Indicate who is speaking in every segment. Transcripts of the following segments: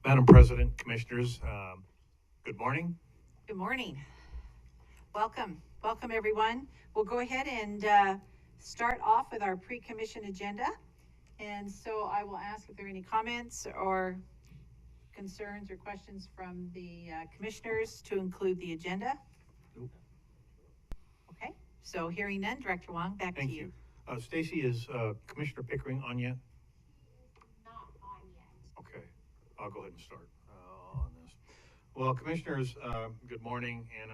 Speaker 1: Madam President, Commissioners, good morning.
Speaker 2: Good morning. Welcome everyone. We'll go ahead and start off with our pre-commission agenda. And so I will ask if there are any comments or concerns or questions from the commissioners to include the agenda. Okay, so hearing none, Director Wong, back to you.
Speaker 1: Thank you. Stacy, is Commissioner Pickering on yet?
Speaker 3: Not on yet.
Speaker 1: Okay, I'll go ahead and start on this. Well, Commissioners, good morning. And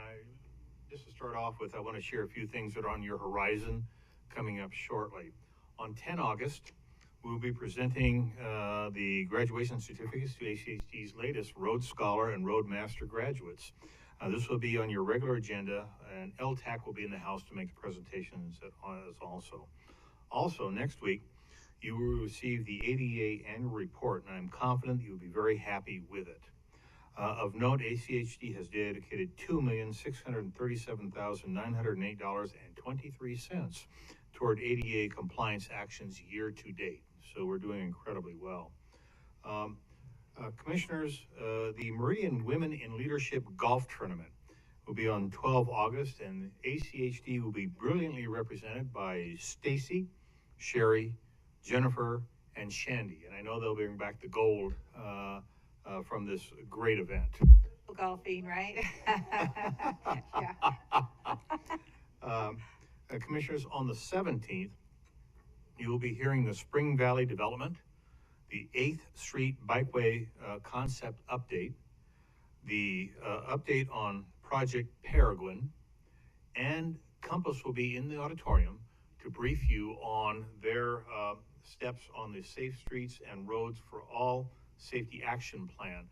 Speaker 1: just to start off with, I want to share a few things that are on your horizon coming up shortly. On 10 August, we'll be presenting the graduation certificates to ACHD's latest Road Scholar and Road Master graduates. This will be on your regular agenda, and LTAC will be in the house to make the presentations as also. Also, next week, you will receive the ADA annual report, and I'm confident you'll be very happy with it. Of note, ACHD has dedicated $2,637,908.23 toward ADA compliance actions year to date. So we're doing incredibly well. Commissioners, the Meridian Women in Leadership Golf Tournament will be on 12 August, and ACHD will be brilliantly represented by Stacy, Sherry, Jennifer, and Shandy. And I know they'll bring back the gold from this great event.
Speaker 2: Golfing, right?
Speaker 1: Yeah. Commissioners, on the 17th, you will be hearing the Spring Valley Development, the 8th Street Bikeway concept update, the update on Project Peregrine, and Compass will be in the auditorium to brief you on their steps on the Safe Streets and Roads for All Safety Action Plan.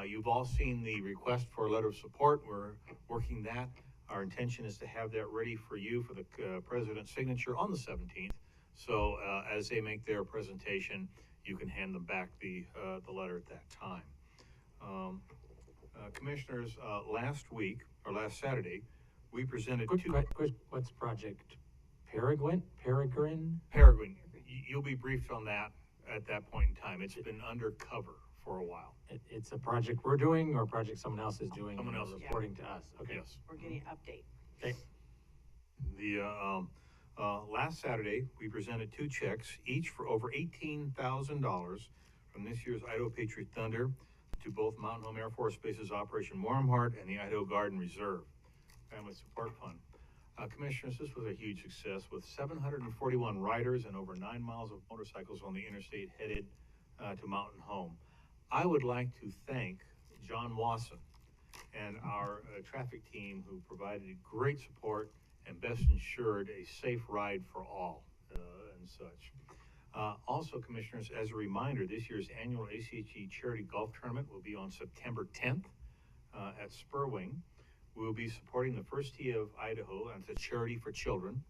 Speaker 1: You've all seen the request for a letter of support. We're working that. Our intention is to have that ready for you for the President's signature on the 17th. So as they make their presentation, you can hand them back the letter at that time. Commissioners, last Saturday, we presented
Speaker 4: What's Project Peregrine?
Speaker 1: Peregrine. You'll be briefed on that at that point in time. It's been undercover for a while.
Speaker 4: It's a project we're doing, or a project someone else is doing?
Speaker 1: Someone else is
Speaker 4: reporting to us. Okay.
Speaker 1: Yes.
Speaker 2: We're getting an update.
Speaker 4: Okay.
Speaker 1: The last Saturday, we presented 2 checks, each for over $18,000 from this year's Idaho Patriot Thunder to both Mountain Home Air Force Base's Operation Warm Heart and the Idaho Garden Reserve Family Support Fund. Commissioners, this was a huge success with 741 riders and over 9 miles of motorcycles on the interstate headed to Mountain Home. I would like to thank John Wasson and our traffic team who provided great support and best ensured a safe ride for all and such. Also, Commissioners, as a reminder, this year's annual ACHE Charity Golf Tournament will be on September 10th at Spurwing. We will be supporting the First Tee of Idaho, and it's a charity for children.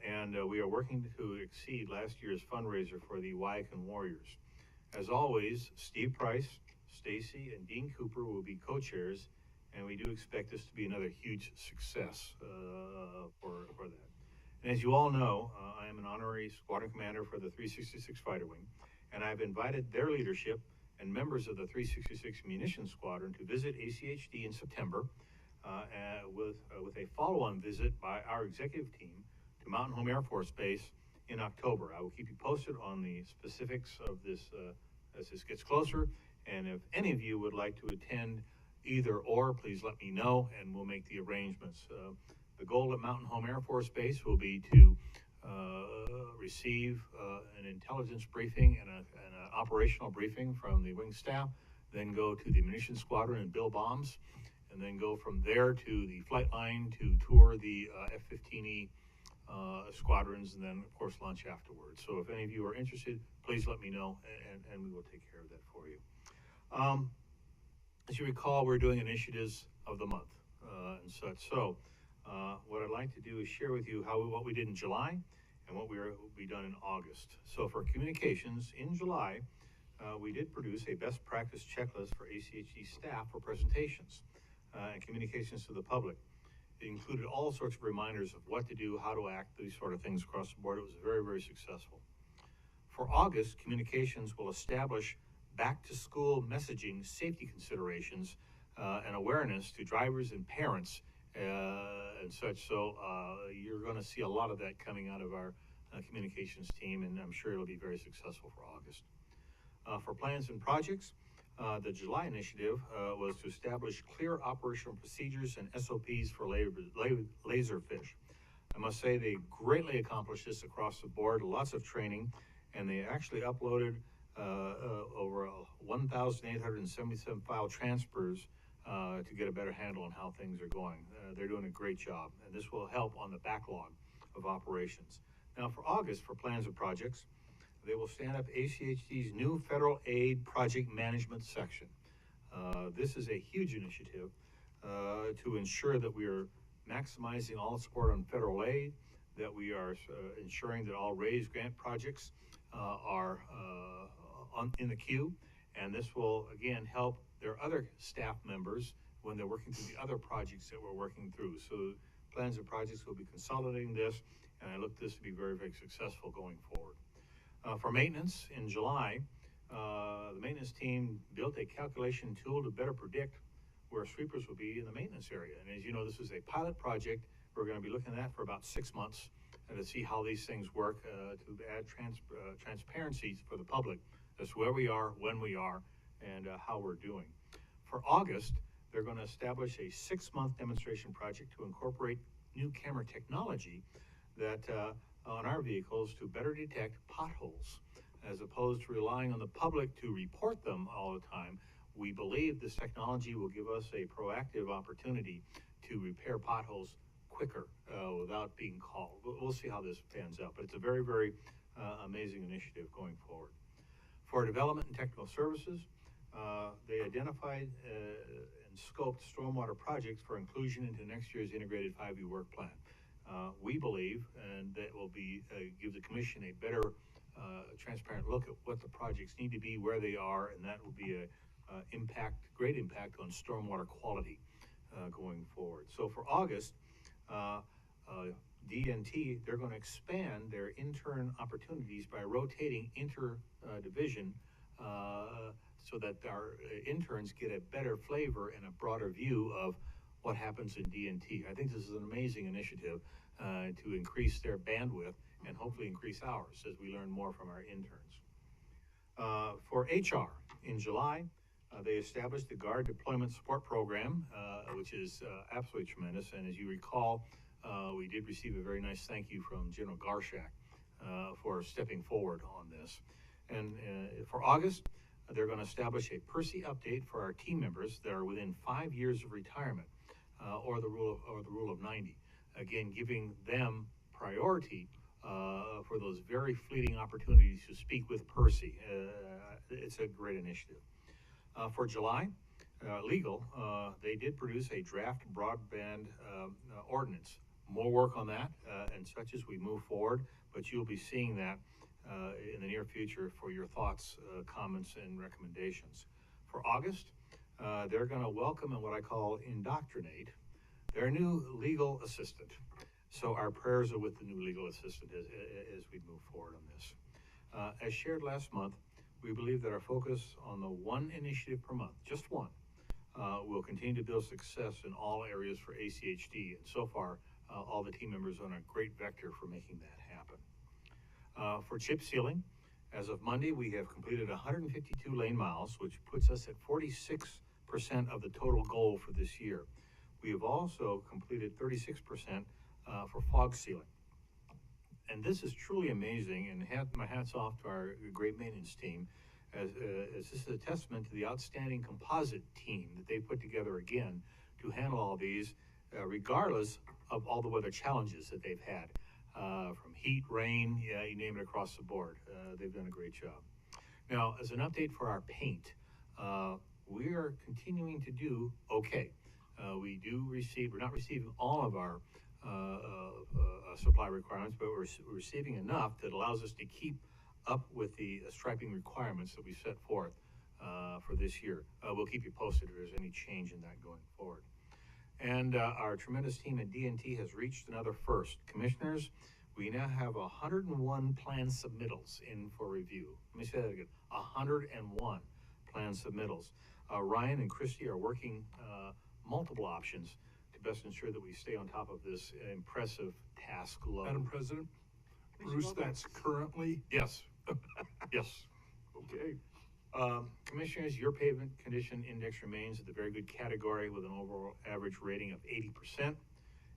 Speaker 1: And we are working to exceed last year's fundraiser for the Wyakin Warriors. As always, Steve Price, Stacy, and Dean Cooper will be co-chairs, and we do expect this to be another huge success for that. And as you all know, I am an honorary squadron commander for the 366 Fighter Wing, and I've invited their leadership and members of the 366 Munitions Squadron to visit ACHD in September with a follow-on visit by our executive team to Mountain Home Air Force Base in October. I will keep you posted on the specifics of this as this gets closer, and if any of you would like to attend either or, please let me know and we'll make the arrangements. The goal at Mountain Home Air Force Base will be to receive an intelligence briefing and an operational briefing from the wing staff, then go to the munitions squadron and build bombs, and then go from there to the flight line to tour the F-15E squadrons, and then of course lunch afterwards. So if any of you are interested, please let me know, and we will take care of that for you. As you recall, we're doing initiatives of the month and such. So what I'd like to do is share with you what we did in July and what will be done in August. So for communications, in July, we did produce a best practice checklist for ACHE staff for presentations and communications to the public. It included all sorts of reminders of what to do, how to act, these sort of things across the board. It was very, very successful. For August, communications will establish back-to-school messaging safety considerations and awareness to drivers and parents and such. So you're going to see a lot of that coming out of our communications team, and I'm sure it'll be very successful for August. For plans and projects, the July initiative was to establish clear operational procedures and SOPs for laserfish. I must say they greatly accomplished this across the board, lots of training, and they actually uploaded over 1,877 file transfers to get a better handle on how things are going. They're doing a great job, and this will help on the backlog of operations. Now for August, for plans and projects, they will stand up ACHD's new federal aid project management section. This is a huge initiative to ensure that we are maximizing all support on federal aid, that we are ensuring that all raised grant projects are in the queue, and this will again help their other staff members when they're working through the other projects that we're working through. So plans and projects will be consolidating this, and I look this to be very, very successful going forward. For maintenance, in July, the maintenance team built a calculation tool to better predict where sweepers will be in the maintenance area. And as you know, this is a pilot project we're going to be looking at for about 6 months to see how these things work, to add transparency for the public as to where we are, when we are, and how we're doing. For August, they're going to establish a 6-month demonstration project to incorporate new camera technology that on our vehicles to better detect potholes, as opposed to relying on the public to report them all the time. We believe this technology will give us a proactive opportunity to repair potholes quicker without being called. We'll see how this pans out, but it's a very, very amazing initiative going forward. For development and technical services, they identified and scoped stormwater projects for inclusion into next year's integrated 5-year work plan. We believe, and that will be give the commission a better transparent look at what the projects need to be, where they are, and that will be a great impact on stormwater quality going forward. So for August, DNT, they're going to expand their intern opportunities by rotating inter-division so that our interns get a better flavor and a broader view of what happens in DNT. I think this is an amazing initiative to increase their bandwidth and hopefully increase ours as we learn more from our interns. For HR, in July, they established the Guard Deployment Support Program, which is absolutely tremendous. And as you recall, we did receive a very nice thank you from General Garshak for stepping forward on this. And for August, they're going to establish a Percy update for our team members that are within 5 years of retirement, or the rule of 90. Again, giving them priority for those very fleeting opportunities to speak with Percy. It's a great initiative. For July, legal, they did produce a draft broadband ordinance. More work on that and such as we move forward, but you'll be seeing that in the near future for your thoughts, comments, and recommendations. For August, they're going to welcome and what I call indoctrinate their new legal assistant. So our prayers are with the new legal assistant as we move forward on this. As shared last month, we believe that our focus on the one initiative per month, just one, will continue to build success in all areas for ACHD. And so far, all the team members are on a great vector for making that happen. For chip sealing, as of Monday, we have completed 152 lane miles, which puts us at 46% of the total goal for this year. We have also completed 36% for fog sealing. And this is truly amazing, and my hat's off to our great maintenance team, as this is a testament to the outstanding composite team that they put together again to handle all these, regardless of all the weather challenges that they've had, from heat, rain, yeah, you name it, across the board. They've done a great job. Now, as an update for our paint, we are continuing to do okay. We're not receiving all of our supply requirements, but we're receiving enough that allows us to keep up with the striping requirements that we set forth for this year. We'll keep you posted if there's any change in that going forward. And our tremendous team at DNT has reached another first. Commissioners, we now have 101 plan submittals in for review. Let me say that again, 101. Plan Submittals. Ryan and Christy are working multiple options to best ensure that we stay on top of this impressive task load.
Speaker 5: Madam President,
Speaker 2: Commissioner
Speaker 5: Bruce,
Speaker 2: Vogel?
Speaker 5: that's currently,
Speaker 1: Yes, yes.
Speaker 5: okay.
Speaker 1: Commissioners, your pavement condition index remains at the very good category with an overall average rating of 80%.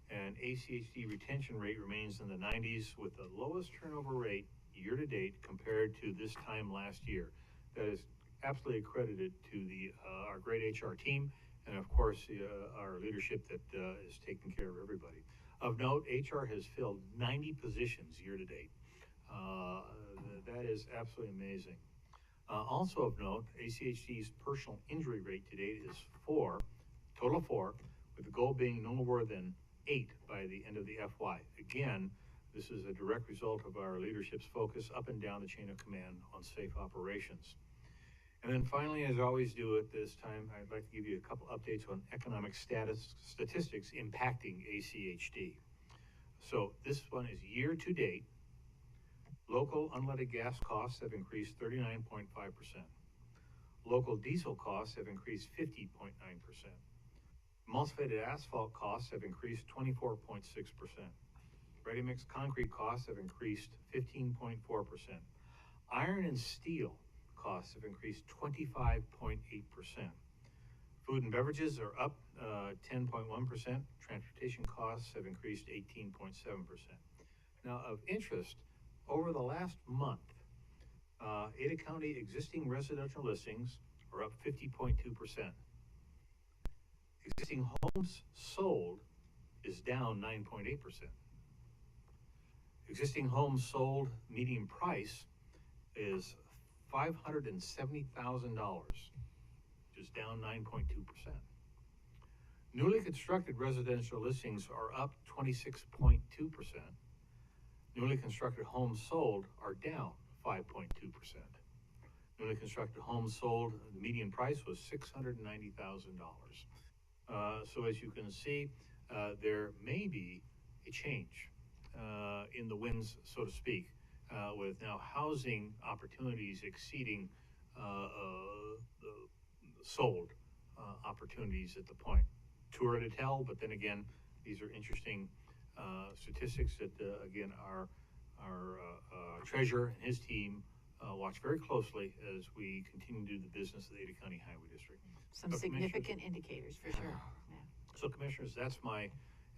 Speaker 1: And ACHD retention rate remains in the 90s with the lowest turnover rate year-to-date compared to this time last year. That is absolutely accredited to our great HR team and of course our leadership that is taking care of everybody. Of note, HR has filled 90 positions year-to-date. That is absolutely amazing. Also of note, ACHD's personal injury rate to date is 4, total of 4, with the goal being no more than 8 by the end of the FY. Again, this is a direct result of our leadership's focus up and down the chain of command on safe operations. And then finally, as I always do at this time, I'd like to give you a couple updates on economic statistics impacting ACHD. So this one is year to date. Local unleaded gas costs have increased 39.5%. Local diesel costs have increased 50.9%. Emulsified asphalt costs have increased 24.6%. Ready-mix concrete costs have increased 15.4%. Iron and steel costs have increased 25.8%. Food and beverages are up 10.1%. Transportation costs have increased 18.7%. Now, of interest, over the last month, Ada County existing residential listings are up 50.2%. Existing homes sold is down 9.8%. Existing homes sold median price is $570,000, which is down 9.2%. Newly constructed residential listings are up 26.2%. Newly constructed homes sold are down 5.2%. Newly constructed homes sold, the median price was $690,000. So as you can see, there may be a change in the winds, so to speak, with now housing opportunities exceeding the sold opportunities at the point. Too early to tell, but then again, these are interesting statistics that again our treasurer and his team watch very closely as we continue to do the business of the Ada County Highway District.
Speaker 2: Some
Speaker 1: So,
Speaker 2: significant indicators for sure. Yeah.
Speaker 1: So commissioners, that's my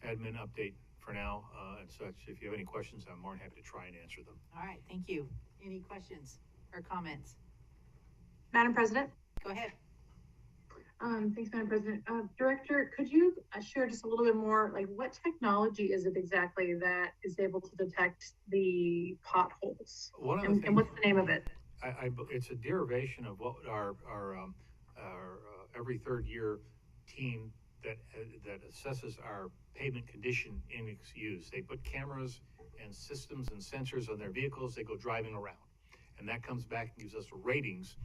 Speaker 1: admin update for now and such. If you have any questions, I'm more than happy to try and answer them.
Speaker 2: All right, thank you. Any questions or comments?
Speaker 6: Madam President?
Speaker 2: Go ahead.
Speaker 6: Thanks, Madam President. Director, could you share just a little bit more, like what technology is it exactly that is able to detect the potholes?
Speaker 1: One of the
Speaker 6: And
Speaker 1: things,
Speaker 6: what's the name of it?
Speaker 1: it's a derivation of what our every third year team that assesses our pavement condition index use. They put cameras and systems and sensors on their vehicles. They go driving around, and that comes back and gives us ratings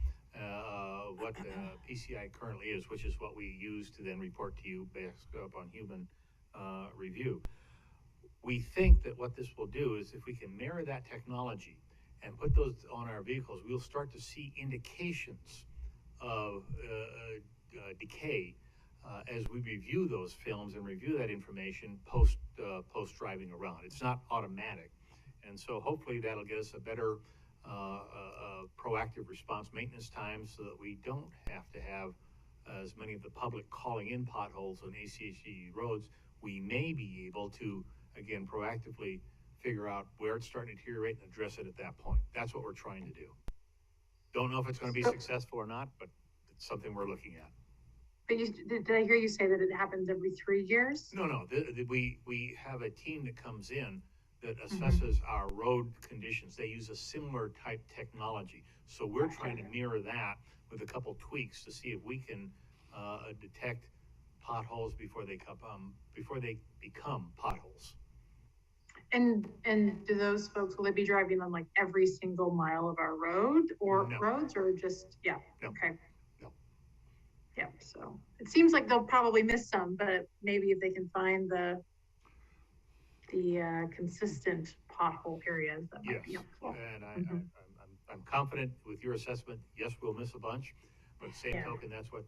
Speaker 1: what the PCI currently is, which is what we use to then report to you based upon human review. We think that what this will do is if we can mirror that technology and put those on our vehicles, we'll start to see indications of decay as we review those films and review that information post driving around. It's not automatic, and so hopefully that'll get us a better proactive response maintenance time so that we don't have to have as many of the public calling in potholes on ACHD roads. We may be able to again proactively figure out where it's starting to deteriorate and address it at that point. That's what we're trying to do. Don't know if it's going to be successful or not, but it's something we're looking at.
Speaker 6: But did I hear you say that it happens every 3 years?
Speaker 1: No. We have a team that comes in that assesses our road conditions. They use a similar type technology. So we're trying to mirror that with a couple tweaks to see if we can detect potholes before they become potholes.
Speaker 6: And do those folks, will they be driving on like every single mile of our road or
Speaker 1: No.
Speaker 6: roads or just, yeah,
Speaker 1: No.
Speaker 6: okay.
Speaker 1: No.
Speaker 6: Yeah, so it seems like they'll probably miss some, but maybe if they can find the consistent pothole areas, that might be
Speaker 1: Yes,
Speaker 6: helpful.
Speaker 1: and I'm confident with your assessment. Yes, we'll miss a bunch, But same
Speaker 6: Yeah.
Speaker 1: token, that's what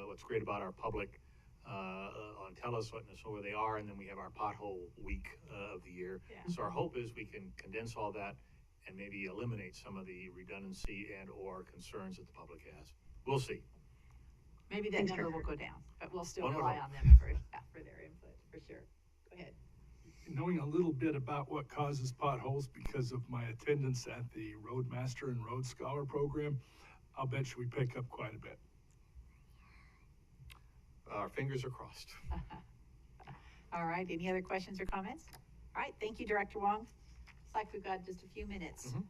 Speaker 1: what's great about our public, on tell us letting us know where they are, and then we have our pothole week, of the year.
Speaker 2: Yeah.
Speaker 1: So our hope is we can condense all that and maybe eliminate some of the redundancy and or concerns that the public has. We'll see.
Speaker 2: Maybe that
Speaker 6: Thanks,
Speaker 2: number will
Speaker 6: Director.
Speaker 2: go down, but we'll still
Speaker 1: One would
Speaker 2: rely
Speaker 1: hope.
Speaker 2: on them for, yeah, for their input, for sure. Go ahead.
Speaker 5: Knowing a little bit about what causes potholes because of my attendance at the Roadmaster and Road Scholar program, I'll bet you we pick up quite a bit.
Speaker 1: Our fingers are crossed.
Speaker 2: All right, any other questions or comments? All right, thank you, Director Wong. Looks like we've got just a few minutes.
Speaker 1: Mhm.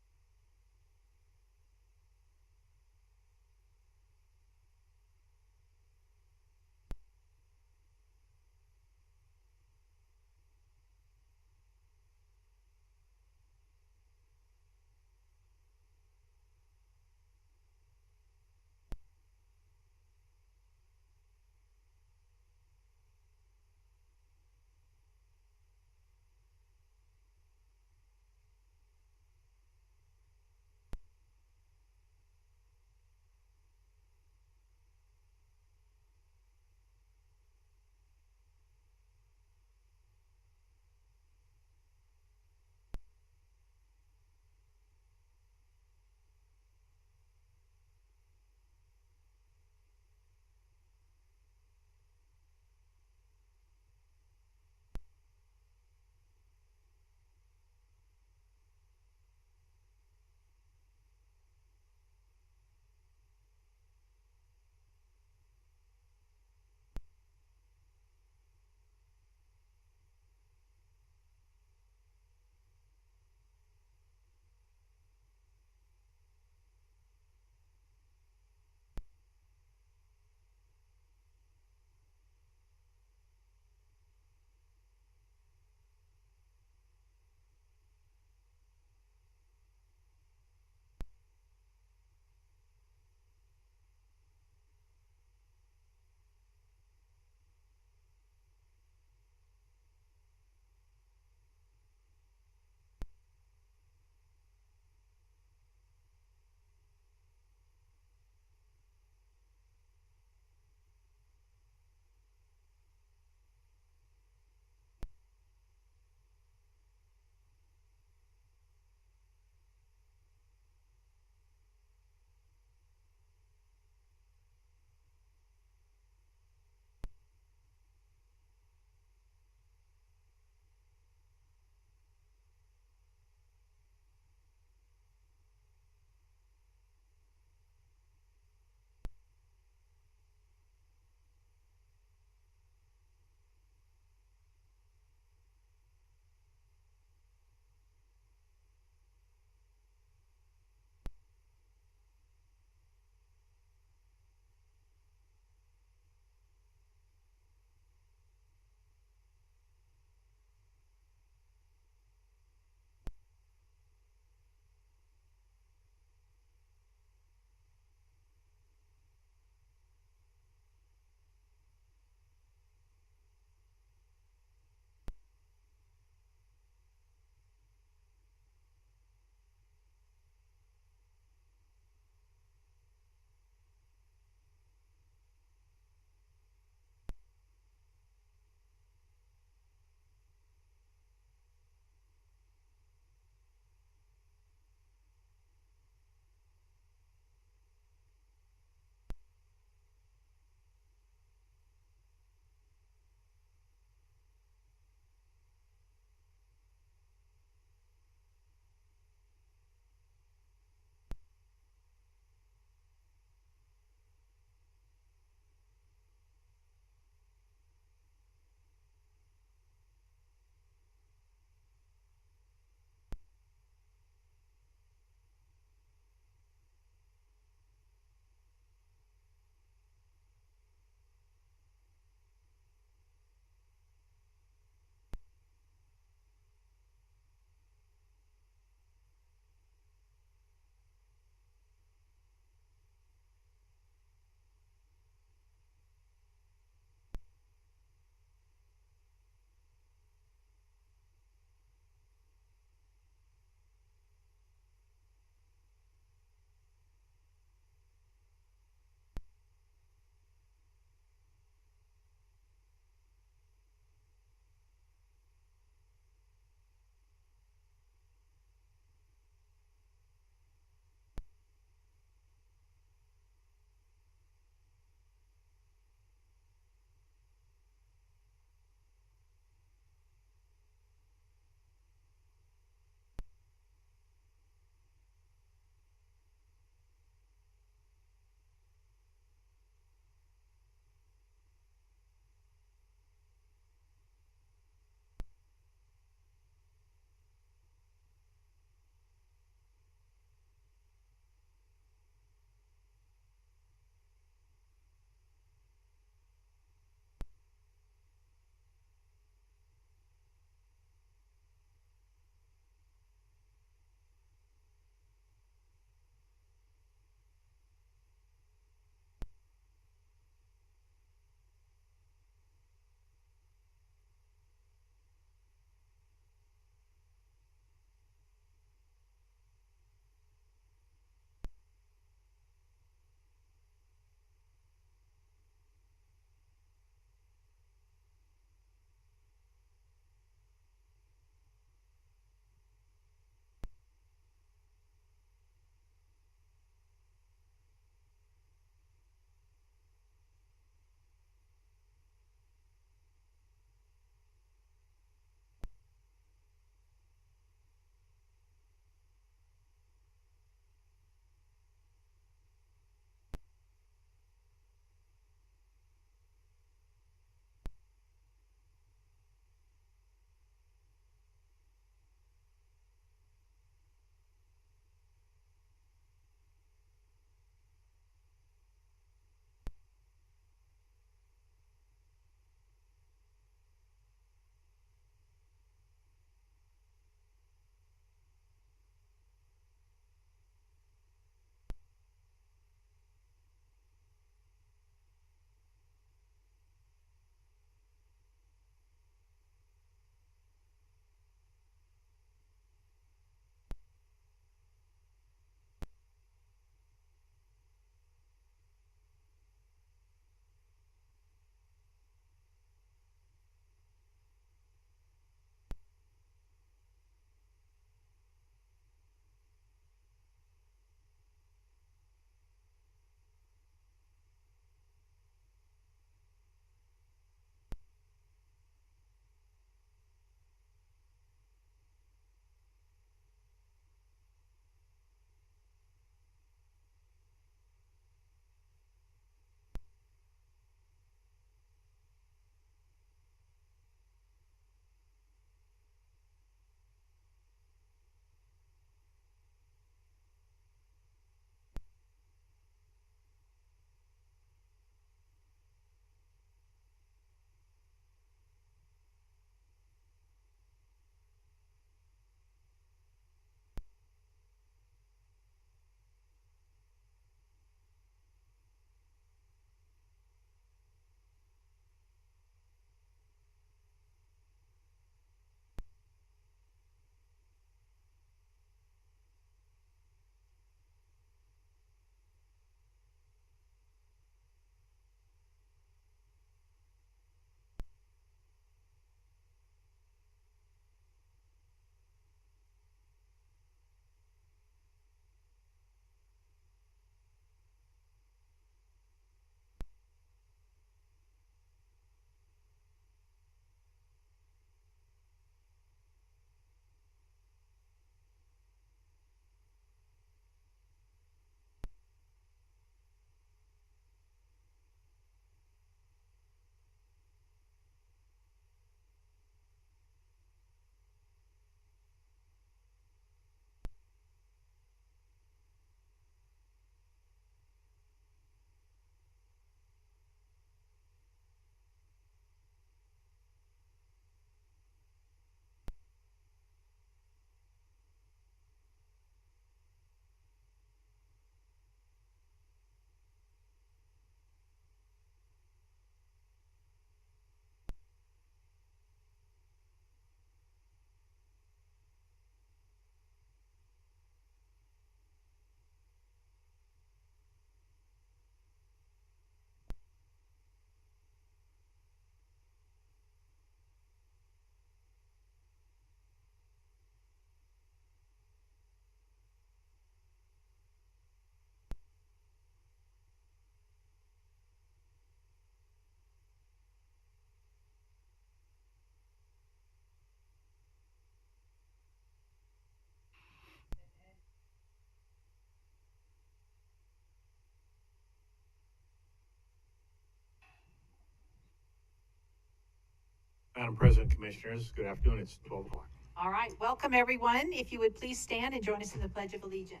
Speaker 1: Madam President, Commissioners, good afternoon. It's 12 o'clock.
Speaker 2: All right, welcome everyone. If you would please stand and join us in the Pledge of Allegiance.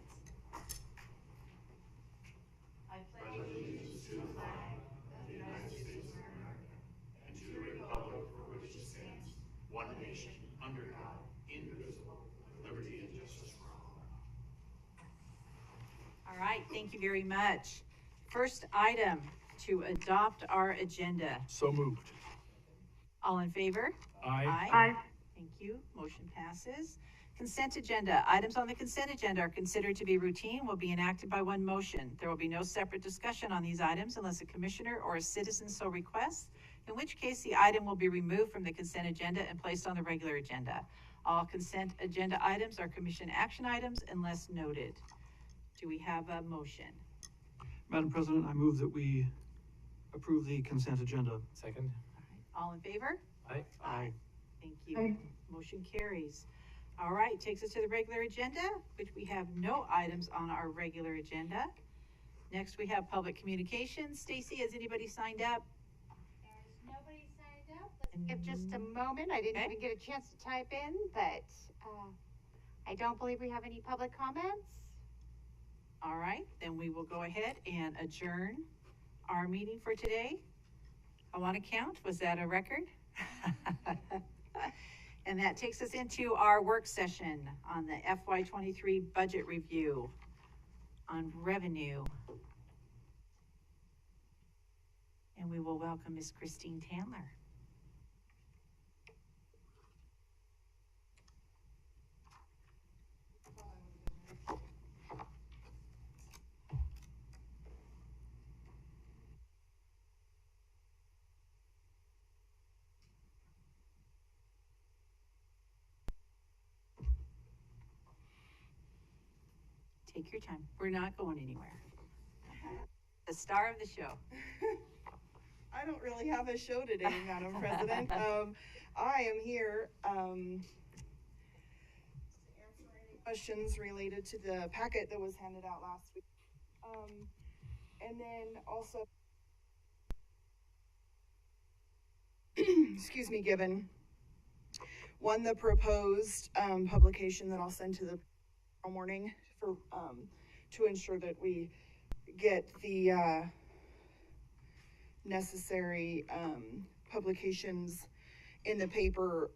Speaker 2: I pledge allegiance to the flag of the United States of America and to the republic for which it stands, one nation, under God, indivisible, with liberty and justice for all. All right, thank you very much. First item, to adopt our agenda.
Speaker 5: So moved.
Speaker 2: All in favor?
Speaker 5: Aye.
Speaker 6: Aye.
Speaker 2: Thank you. Motion passes. Consent agenda. Items on the consent agenda are considered to be routine, will be enacted by one motion. There will be no separate discussion on these items unless a commissioner or a citizen so requests, in which case the item will be removed from the consent agenda and placed on the regular agenda. All consent agenda items are commission action items unless noted. Do we have a motion?
Speaker 7: Madam President, I move that we approve the consent agenda.
Speaker 4: Second?
Speaker 2: All in favor?
Speaker 4: Aye.
Speaker 7: Aye.
Speaker 2: Thank you.
Speaker 6: Aye.
Speaker 2: Motion carries. All right, takes us to the regular agenda, which we have no items on our regular agenda. Next, we have public communications. Stacy, has anybody signed up?
Speaker 3: There's nobody signed up. Let's give just a moment. I didn't
Speaker 2: Okay.
Speaker 3: even get a chance to type in, but, I don't believe we have any public comments.
Speaker 2: All right, then we will go ahead and adjourn our meeting for today. I want to count, was that a record? And that takes us into our work session on the FY23 budget review on revenue. And we will welcome Ms. Christine Tandler. Take your time. We're not going anywhere. The star of the show.
Speaker 8: I don't really have a show today, Madam President. I am here, to answer any questions related to the packet that was handed out last week. And then also, excuse me, given one, the proposed, publication that I'll send to the tomorrow morning for, to ensure that we get the, necessary publications in the paper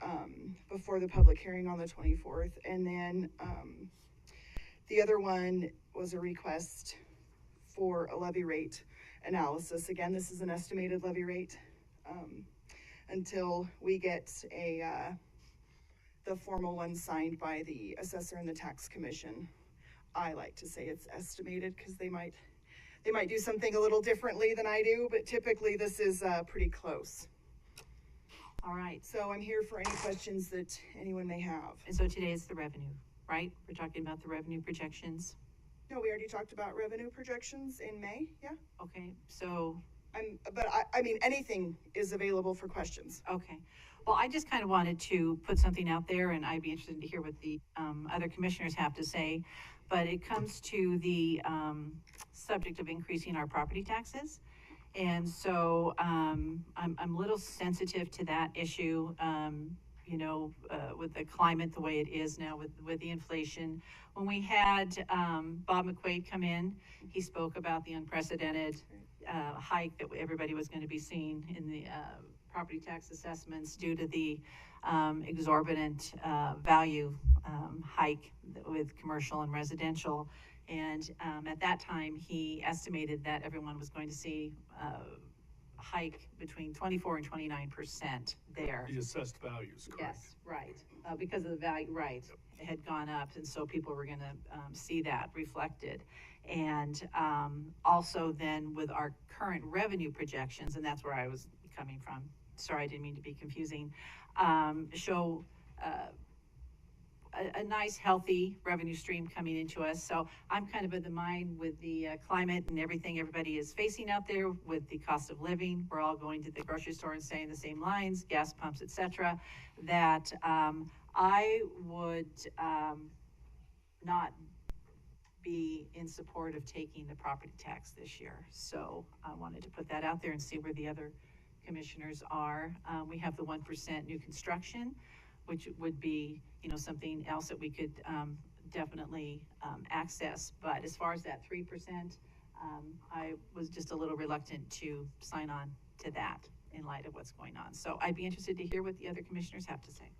Speaker 8: before the public hearing on the 24th. And then the other one was a request for a levy rate analysis. Again, this is an estimated levy rate until we get the formal one signed by the assessor and the tax commission. I like to say it's estimated because they might do something a little differently than I do, but typically this is pretty close.
Speaker 2: All right.
Speaker 8: So I'm here for any questions that anyone may have.
Speaker 2: And so today is the revenue, right? We're talking about the revenue projections.
Speaker 8: No, we already talked about revenue projections in May, yeah?
Speaker 2: Okay, so,
Speaker 8: I mean, anything is available for questions.
Speaker 2: okay. Well, I just kind of wanted to put something out there, and I'd be interested to hear what the other commissioners have to say. But it comes to the subject of increasing our property taxes. And so I'm a little sensitive to that issue, with the climate the way it is now with the inflation. When we had Bob McQuaid come in, he spoke about the unprecedented hike that everybody was going to be seeing in the property tax assessments due to the exorbitant value hike with commercial and residential. And at that time, he estimated that everyone was going to see a hike between 24 and 29% there.
Speaker 5: The assessed values, correct?
Speaker 2: Yes, right, because of the value, right, it had gone up, and so people were gonna see that reflected. And also then with our current revenue projections, and that's where I was coming from, sorry, I didn't mean to be confusing, show a nice, healthy revenue stream coming into us. So I'm kind of of the mind with the climate and everything everybody is facing out there with the cost of living. We're all going to the grocery store and saying the same lines, gas pumps, etc. That I would not be in support of taking the property tax this year. So I wanted to put that out there and see where the other commissioners are. We have the 1% new construction, which would be, you know, something else that we could, definitely, access. But as far as that 3%, I was just a little reluctant to sign on to that in light of what's going on. So I'd be interested to hear what the other commissioners have to say.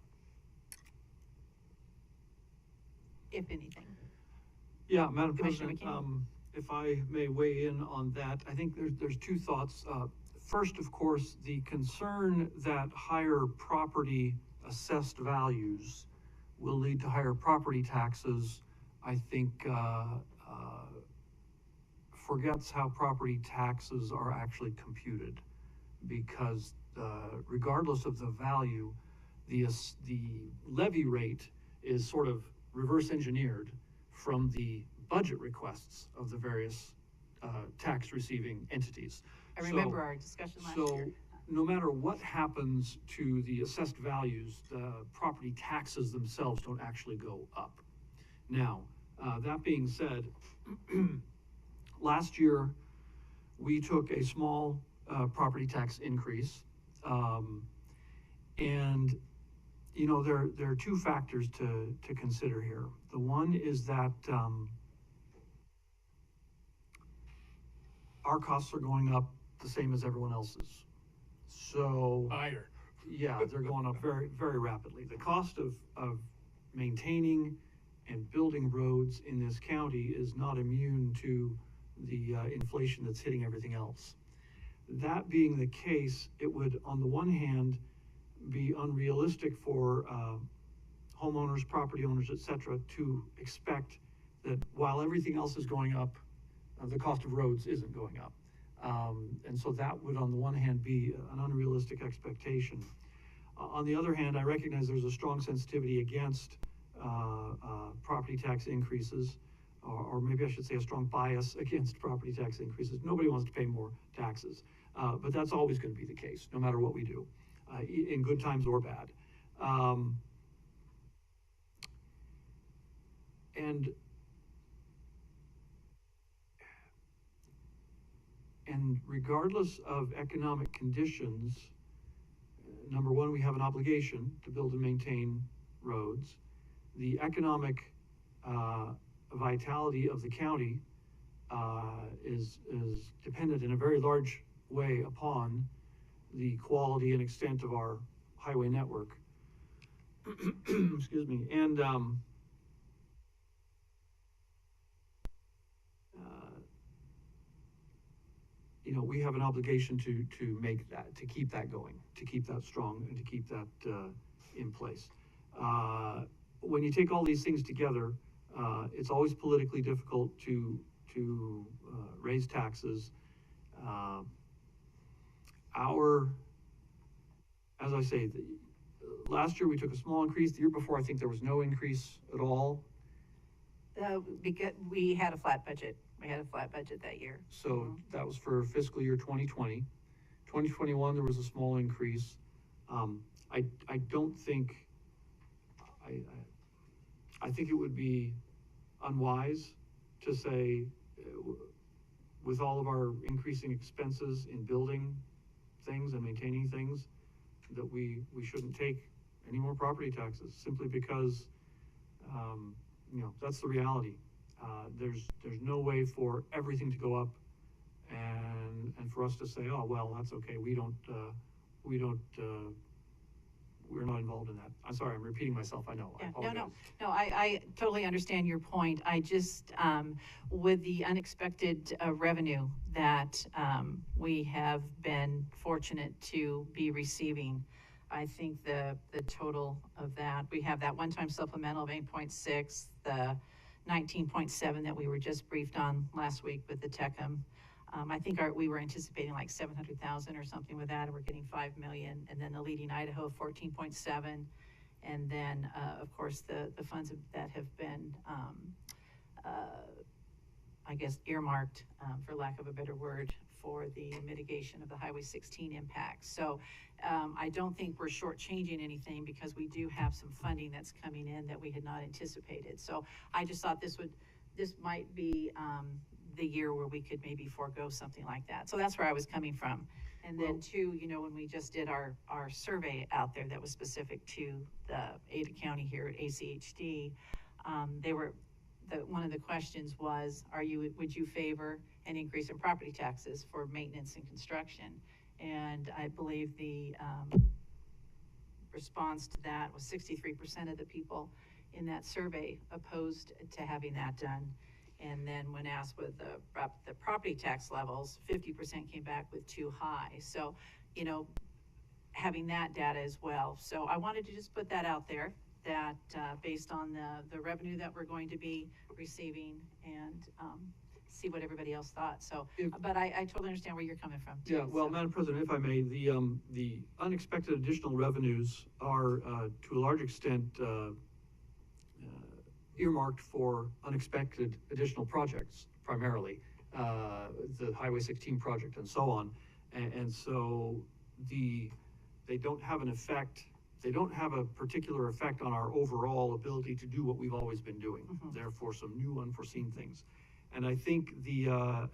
Speaker 2: If anything.
Speaker 7: Yeah, Madam
Speaker 2: Commissioner
Speaker 7: President,
Speaker 2: McKinney?
Speaker 7: if I may weigh in on that, I think there's two thoughts. First, of course, the concern that higher property assessed values will lead to higher property taxes, I think, forgets how property taxes are actually computed. Because regardless of the value, the levy rate is sort of reverse engineered from the budget requests of the various tax receiving entities.
Speaker 2: I remember our discussion last
Speaker 7: So
Speaker 2: year.
Speaker 7: no matter what happens to the assessed values, the property taxes themselves don't actually go up. Now, that being said, last year we took a small property tax increase, and you know, there are two factors to consider here. The one is that our costs are going up the same as everyone else's. So
Speaker 5: Higher.
Speaker 7: yeah, they're going up very, very rapidly. The cost of maintaining and building roads in this county is not immune to the inflation that's hitting everything else. That being the case, it would, on the one hand, be unrealistic for homeowners, property owners, et cetera, to expect that while everything else is going up, the cost of roads isn't going up. And so that would, on the one hand, be an unrealistic expectation. On the other hand, I recognize there's a strong sensitivity against property tax increases, or maybe I should say a strong bias against property tax increases. Nobody wants to pay more taxes, but that's always going to be the case, no matter what we do, in good times or bad. And regardless of economic conditions, number one, we have an obligation to build and maintain roads. The economic vitality of the county is dependent in a very large way upon the quality and extent of our highway network. Excuse me. And you know, we have an obligation to make that, to keep that going, to keep that strong, and to keep that in place. When you take all these things together, it's always politically difficult to raise taxes. As I say, last year we took a small increase. The year before, I think there was no increase at all.
Speaker 2: Because we had a flat budget. We had a flat budget that year.
Speaker 7: So that was for fiscal year 2020. 2021, there was a small increase. I don't think, I think it would be unwise to say, with all of our increasing expenses in building things and maintaining things, that we shouldn't take any more property taxes, simply because, you know, that's the reality. There's no way for everything to go up and for us to say, oh, well, that's okay. We're not involved in that. I'm sorry, I'm repeating myself. I know. I
Speaker 2: Yeah,
Speaker 7: apologize.
Speaker 2: no, I totally understand your point. I just, with the unexpected revenue that we have been fortunate to be receiving, I think the total of that, we have that one-time supplemental of 8.6, the 19.7 that we were just briefed on last week with the TECM. I think we were anticipating like 700,000 or something with that, and we're getting 5 million. And then the Leading Idaho 14.7, and then of course the funds that have been, I guess, earmarked, for lack of a better word, for the mitigation of the Highway 16 impacts. So I don't think we're shortchanging anything, because we do have some funding that's coming in that we had not anticipated. So I just thought this might be the year where we could maybe forego something like that. So that's where I was coming from. And then two, you know, when we just did our survey out there that was specific to the Ada County here at ACHD, one of the questions was, would you favor an increase in property taxes for maintenance and construction? And I believe the response to that was 63% of the people in that survey opposed to having that done. And then when asked with the property tax levels, 50% came back with too high. So, you know, having that data as well. So I wanted to just put that out there, that based on the revenue that we're going to be receiving, and see what everybody else thought. So, but I totally understand where you're coming from too.
Speaker 7: Yeah, well,
Speaker 2: so.
Speaker 7: Madam President, if I may, the unexpected additional revenues are, to a large extent, earmarked for unexpected additional projects, primarily, the Highway 16 project and so on. And so they don't have an effect, they don't have a particular effect on our overall ability to do what we've always been doing.
Speaker 2: Mm-hmm.
Speaker 7: Therefore, some new unforeseen things. And I think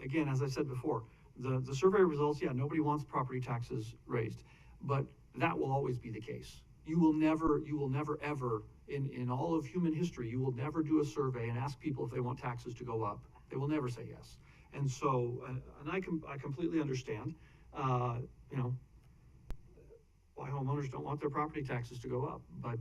Speaker 7: again, as I said before, the survey results, yeah, nobody wants property taxes raised, but that will always be the case. You will never ever, in all of human history, you will never do a survey and ask people if they want taxes to go up. They will never say yes. And so, and I completely understand, you know, why homeowners don't want their property taxes to go up. But,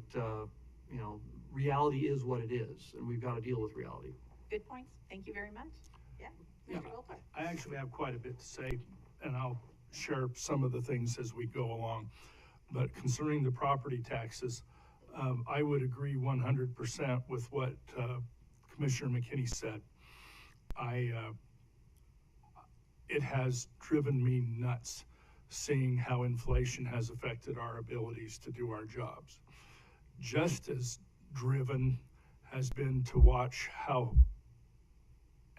Speaker 7: you know, reality is what it is, and we've got to deal with reality.
Speaker 2: Good points. Thank you very much. Yeah.
Speaker 5: Yeah.
Speaker 2: Mr. Wolper.
Speaker 5: I actually have quite a bit to say, and I'll share some of the things as we go along. But concerning the property taxes, I would agree 100% with what Commissioner McKinney said. It has driven me nuts seeing how inflation has affected our abilities to do our jobs. Just as driven has been to watch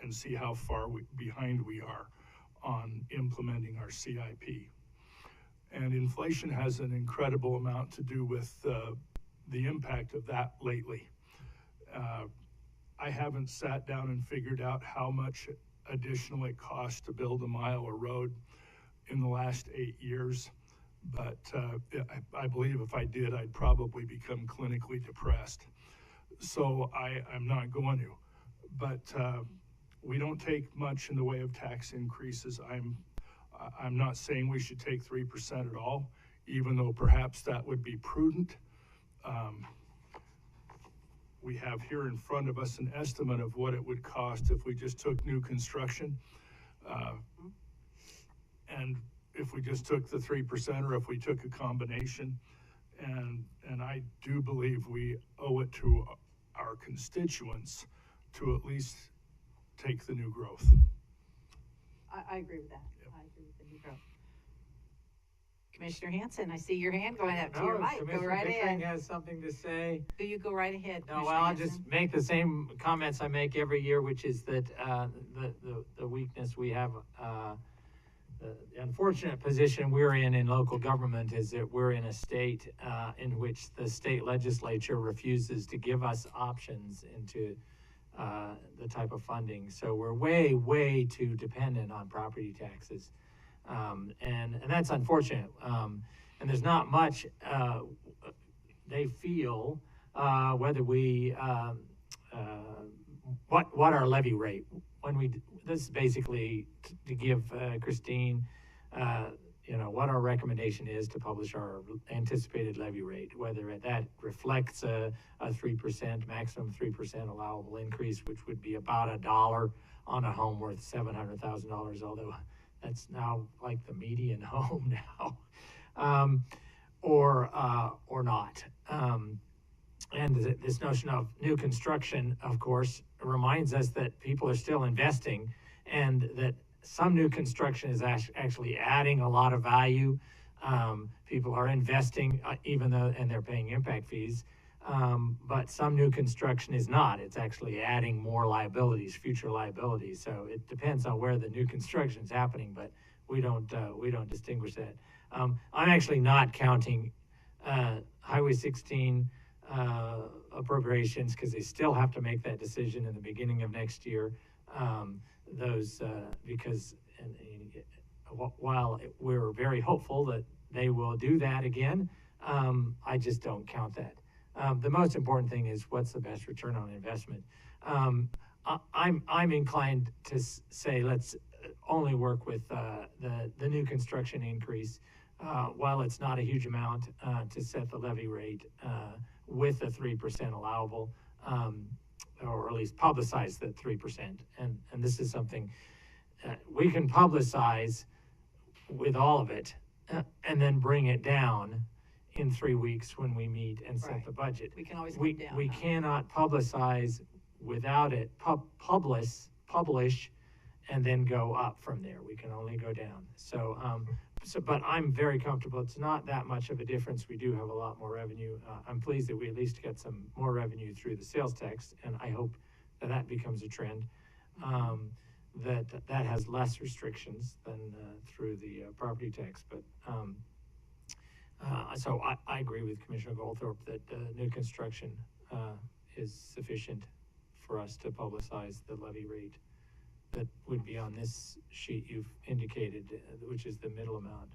Speaker 5: and see how far behind we are on implementing our CIP. And inflation has an incredible amount to do with the impact of that lately. I haven't sat down and figured out how much additional it costs to build a mile of road in the last 8 years, but I believe if I did, I'd probably become clinically depressed. So I'm not going to. But we don't take much in the way of tax increases. I'm not saying we should take 3% at all, even though perhaps that would be prudent. We have here in front of us an estimate of what it would cost if we just took new construction. And if we just took the 3% or if we took a combination. And I do believe we owe it to our constituents to at least take the new growth.
Speaker 2: I agree with that. Yep. I agree with the new growth. Commissioner Hanson, I see your hand going up to your mic. Go right ahead.
Speaker 4: Has something to say.
Speaker 2: Do you go right ahead?
Speaker 4: No, well, I'll just make the same comments I make every year, which is that the weakness we have, the unfortunate position we're in local government is that we're in a state in which the state legislature refuses to give us options into the type of funding. So we're way too dependent on property taxes. And that's unfortunate. And there's not much they feel whether we what our levy rate when this is basically to give Christine you know what our recommendation is to publish our anticipated levy rate, whether that reflects a 3% maximum 3% allowable increase, which would be about $1 on a home worth $700,000, although that's now like the median home now, or not. And this notion of new construction, of course, reminds us that people are still investing, and that some new construction is actually adding a lot of value. People are investing, even though, and they're paying impact fees. But some new construction is not. It's actually adding more liabilities, future liabilities. So it depends on where the new construction is happening, but we don't distinguish that. I'm actually not counting Highway 16 appropriations, because they still have to make that decision in the beginning of next year. Because while we're very hopeful that they will do that again, I just don't count that. The most important thing is what's the best return on investment. I'm inclined to say let's only work with the new construction increase, while it's not a huge amount, to set the levy rate with a 3% allowable, or at least publicize the 3%. And this is something we can publicize with all of it, and then bring it down in 3 weeks when we meet and set
Speaker 2: Right.
Speaker 4: the budget.
Speaker 2: We can always
Speaker 4: We
Speaker 2: come down.
Speaker 4: we
Speaker 2: huh?
Speaker 4: cannot publicize without it, publish, and then go up from there. We can only go down. So, but I'm very comfortable. It's not that much of a difference. We do have a lot more revenue. I'm pleased that we at least get some more revenue through the sales tax, and I hope that that becomes a trend. That has less restrictions than through the property tax. But so I agree with Commissioner Goldthorpe that new construction is sufficient for us to publicize the levy rate that would be on this sheet you've indicated, which is the middle amount.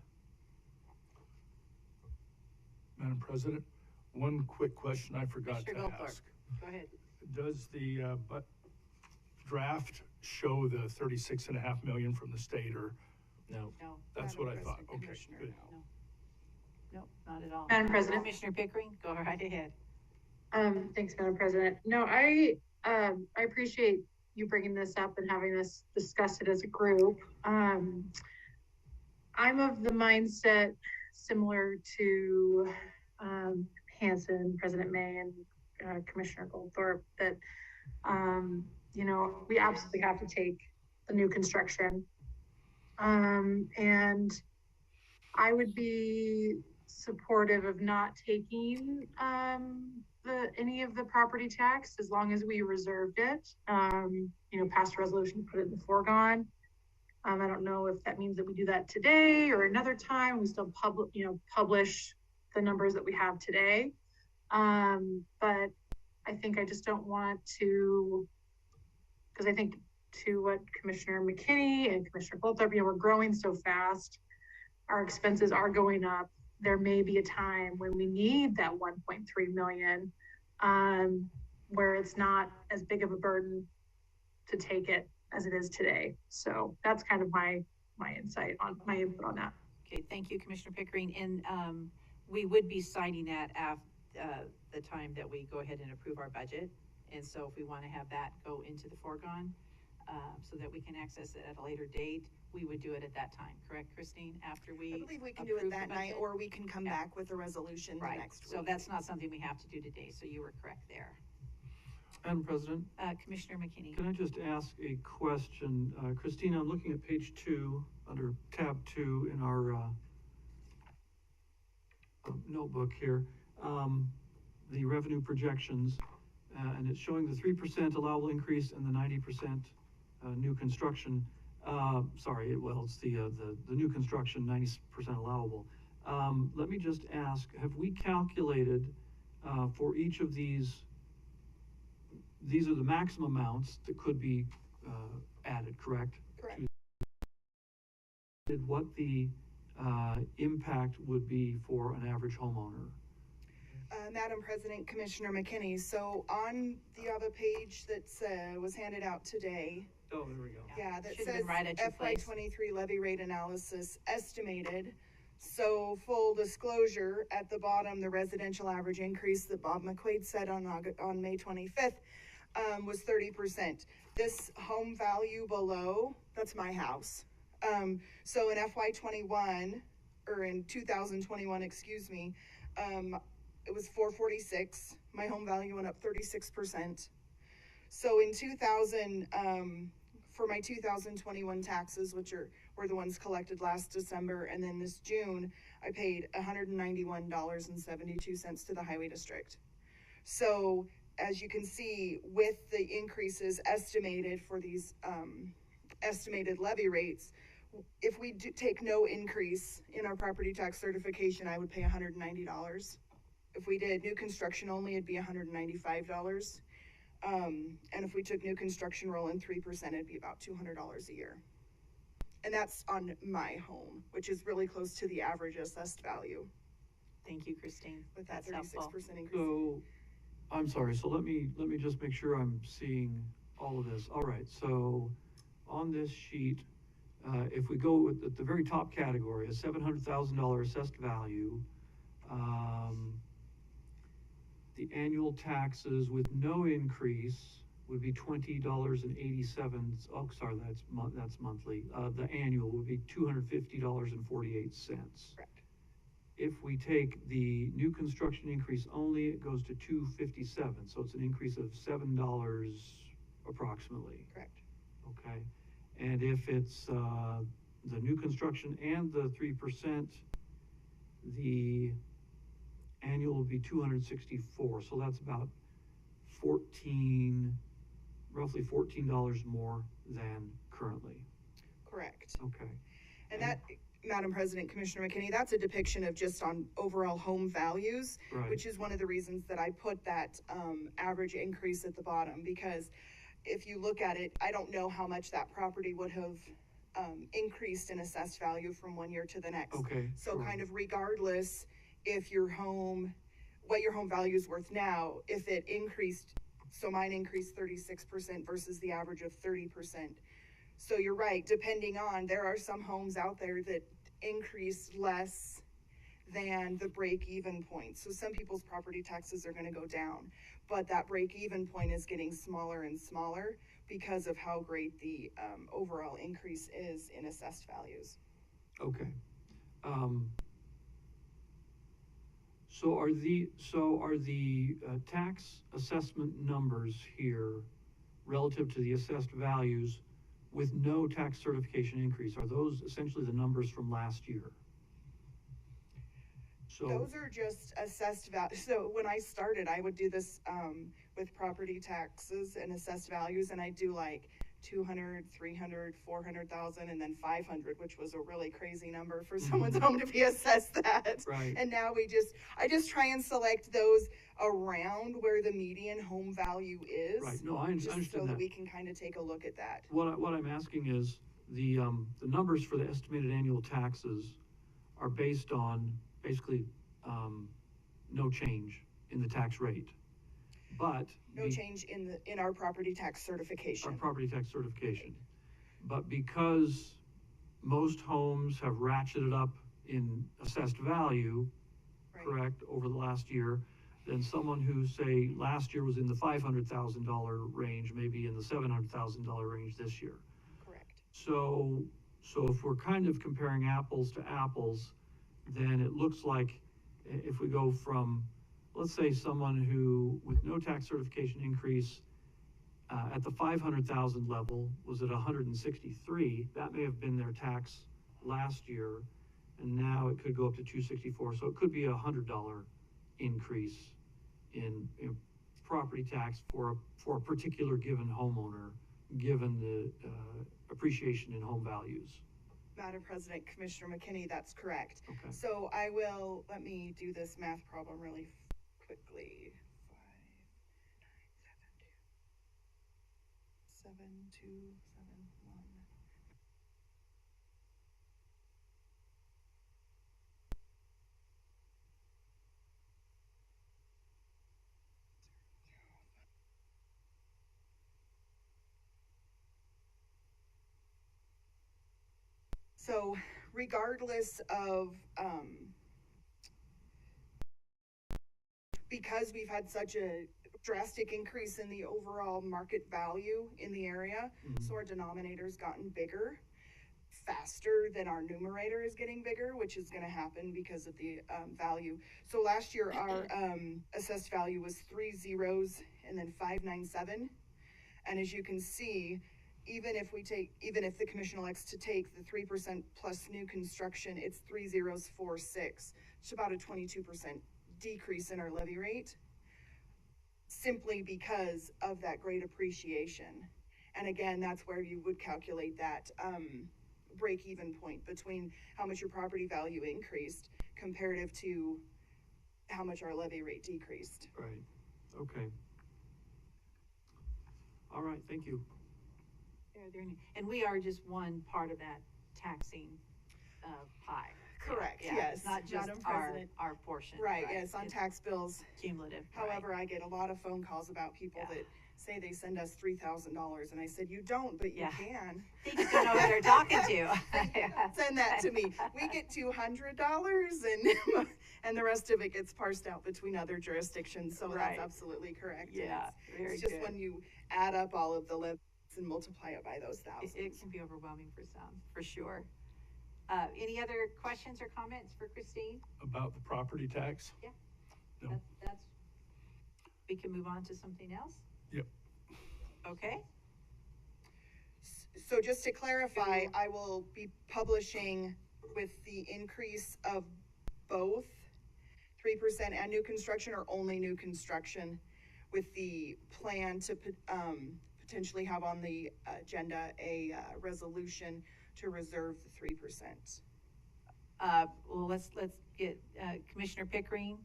Speaker 5: Madam President, one quick question I forgot to
Speaker 2: Commissioner Goldthorpe.
Speaker 5: ask.
Speaker 2: Go ahead.
Speaker 5: Does the draft show the 36.5 million from the state, or
Speaker 4: No.
Speaker 2: No,
Speaker 5: that's
Speaker 8: Madam
Speaker 5: what I thought?
Speaker 8: President,
Speaker 5: Okay,
Speaker 8: Commissioner,
Speaker 5: good.
Speaker 2: no, not at all.
Speaker 6: Madam President?
Speaker 2: Commissioner Pickering, go right ahead.
Speaker 6: Thanks, Madam President. No, I appreciate you bringing this up and having us discuss it as a group. I'm of the mindset similar to, Hanson, President May, and, Commissioner Goldthorpe, that, we absolutely have to take the new construction. And I would be supportive of not taking, any of the property tax as long as we reserved it, passed a resolution, put it in the foregone. I don't know if that means that we do that today or another time. We still publish the numbers that we have today. But I think I just don't want to, because I think to what Commissioner McKinney and Commissioner Goldthorpe, we're growing so fast. Our expenses are going up. There may be a time when we need that 1.3 million, where it's not as big of a burden to take it as it is today. So that's kind of my insight on my input on that.
Speaker 2: Okay, thank you, Commissioner Pickering. And we would be citing that at the time that we go ahead and approve our budget. And so if we want to have that go into the foregone, so that we can access it at a later date, we would do it at that time, correct, Christine? After we
Speaker 8: I believe we can do it
Speaker 2: approve the
Speaker 8: that night,
Speaker 2: budget?
Speaker 8: or we can come
Speaker 2: Yeah.
Speaker 8: back with a resolution the
Speaker 2: Right,
Speaker 8: next week.
Speaker 2: so that's not something we have to do today, so you were correct there.
Speaker 7: Madam President,
Speaker 2: Commissioner McKinney.
Speaker 7: can I just ask a question? Christina, I'm looking at page 2, under tab 2 in our notebook here, the revenue projections, and it's showing the 3% allowable increase and the 90% new construction. It's the new construction, 90% allowable. Let me just ask, have we calculated for each of these are the maximum amounts that could be added, correct?
Speaker 8: Correct.
Speaker 7: What the impact would be for an average homeowner?
Speaker 8: Madam President, Commissioner McKinney, so on the other page that was handed out today,
Speaker 7: Oh, there we go.
Speaker 8: yeah, that
Speaker 2: Should've
Speaker 8: says
Speaker 2: been right at your
Speaker 8: FY
Speaker 2: place.
Speaker 8: 23 levy rate analysis estimated. So full disclosure, at the bottom, the residential average increase that Bob McQuaid said on May 25th was 30%. This home value below, that's my house. So in FY 21, or in 2021, excuse me, it was 446. My home value went up 36%. So in for my 2021 taxes, which were the ones collected last December, and then this June, I paid $191.72 to the highway district. So as you can see, with the increases estimated for these estimated levy rates, if we take no increase in our property tax certification, I would pay $190. If we did new construction only, it'd be $195. And if we took new construction roll in 3%, it'd be about $200 a year. And that's on my home, which is really close to the average assessed value
Speaker 2: Thank you, Christine.
Speaker 8: with that
Speaker 2: That's helpful.
Speaker 8: 36% increase.
Speaker 7: So, I'm sorry, so let me just make sure I'm seeing all of this. All right, so on this sheet, if we go with the very top category, a $700,000 assessed value, the annual taxes with no increase would be $20.87. Oh, sorry, that's monthly. The annual would be $250.48.
Speaker 8: Correct.
Speaker 7: If we take the new construction increase only, it goes to $257, so it's an increase of $7 approximately.
Speaker 8: Correct.
Speaker 7: Okay, and if it's the new construction and the 3%, the annual will be 264. So that's about roughly $14 more than currently.
Speaker 8: Correct.
Speaker 7: Okay.
Speaker 8: And that, Madam President, Commissioner McKinney, that's a depiction of just on overall home values,
Speaker 7: Right.
Speaker 8: which is one of the reasons that I put that average increase at the bottom, because if you look at it, I don't know how much that property would have increased in assessed value from one year to the next.
Speaker 7: Okay.
Speaker 8: So
Speaker 7: sure.
Speaker 8: kind of regardless if your home, what your home value is worth now, if it increased, so mine increased 36% versus the average of 30%. So you're right, depending on, there are some homes out there that increase less than the break-even point. So some people's property taxes are gonna go down, but that break-even point is getting smaller and smaller because of how great the overall increase is in assessed values.
Speaker 7: Okay. So are the tax assessment numbers here relative to the assessed values with no tax certification increase? Are those essentially the numbers from last year? So
Speaker 8: Those are just assessed value. So when I started, I would do this with property taxes and assessed values, and I do like 200, 300, 400,000, and then 500, which was a really crazy number for someone's home to be assessed that.
Speaker 7: Right.
Speaker 8: And now I just try and select those around where the median home value is.
Speaker 7: Right. No, I
Speaker 8: Just so
Speaker 7: understand
Speaker 8: that
Speaker 7: that.
Speaker 8: we can kind of take a look at that.
Speaker 7: What I'm asking is the numbers for the estimated annual taxes are based on basically no change in the tax rate, but
Speaker 8: No change in our property tax certification.
Speaker 7: our property tax certification. But because most homes have ratcheted up in assessed value,
Speaker 8: Right.
Speaker 7: correct, over the last year, then someone who, say, last year was in the $500,000 range, maybe in the $700,000 range this year.
Speaker 8: Correct.
Speaker 7: So if we're kind of comparing apples to apples, then it looks like if we go from, let's say, someone who, with no tax certification increase, at the 500,000 level was at 163, that may have been their tax last year, and now it could go up to 264. So it could be $100 increase in property tax for a particular given homeowner, given the appreciation in home values.
Speaker 8: Madam President, Commissioner McKinney, that's correct.
Speaker 7: Okay.
Speaker 8: So let me do this math problem really quickly. 5,972,721. So regardless of, because we've had such a drastic increase in the overall market value in the area, so our denominator's gotten bigger faster than our numerator is getting bigger, which is going to happen because of the value. So last year our assessed value was 3 zeros and then 597, and as you can see, even if the commission elects to take the 3% plus new construction, it's 3046. It's about a 22% decrease in our levy rate, simply because of that great appreciation. And again, that's where you would calculate that break-even point between how much your property value increased comparative to how much our levy rate decreased.
Speaker 7: Right. Okay. All right. Thank you.
Speaker 2: And we are just one part of that taxing, pie.
Speaker 8: Correct,
Speaker 2: Yeah,
Speaker 8: yes,
Speaker 2: it's not just
Speaker 8: Madam
Speaker 2: our,
Speaker 8: President.
Speaker 2: our portion.
Speaker 8: Right, yes, on
Speaker 2: It's
Speaker 8: tax bills.
Speaker 2: cumulative, right.
Speaker 8: However, I get a lot of phone calls about people
Speaker 2: Yeah.
Speaker 8: that say they send us $3,000, and I said, you don't, but you
Speaker 2: Yeah.
Speaker 8: can.
Speaker 2: They just don't know who they're talking to.
Speaker 8: Send that to me. We get $200 and the rest of it gets parsed out between other jurisdictions, so
Speaker 2: Right.
Speaker 8: that's absolutely correct. And
Speaker 2: Yeah, very
Speaker 8: it's just
Speaker 2: good.
Speaker 8: when you add up all of the levies and multiply it by those
Speaker 2: It
Speaker 8: thousands.
Speaker 2: can be overwhelming for some, for sure. Any other questions or comments for Christine?
Speaker 5: About the property tax? No.
Speaker 2: That's, we can move on to something else?
Speaker 5: Yep.
Speaker 2: Okay,
Speaker 8: So just to clarify, I will be publishing with the increase of both 3% and new construction, or only new construction, with the plan to potentially have on the agenda a resolution to reserve the 3%.
Speaker 2: well, let's get, Commissioner Pickering,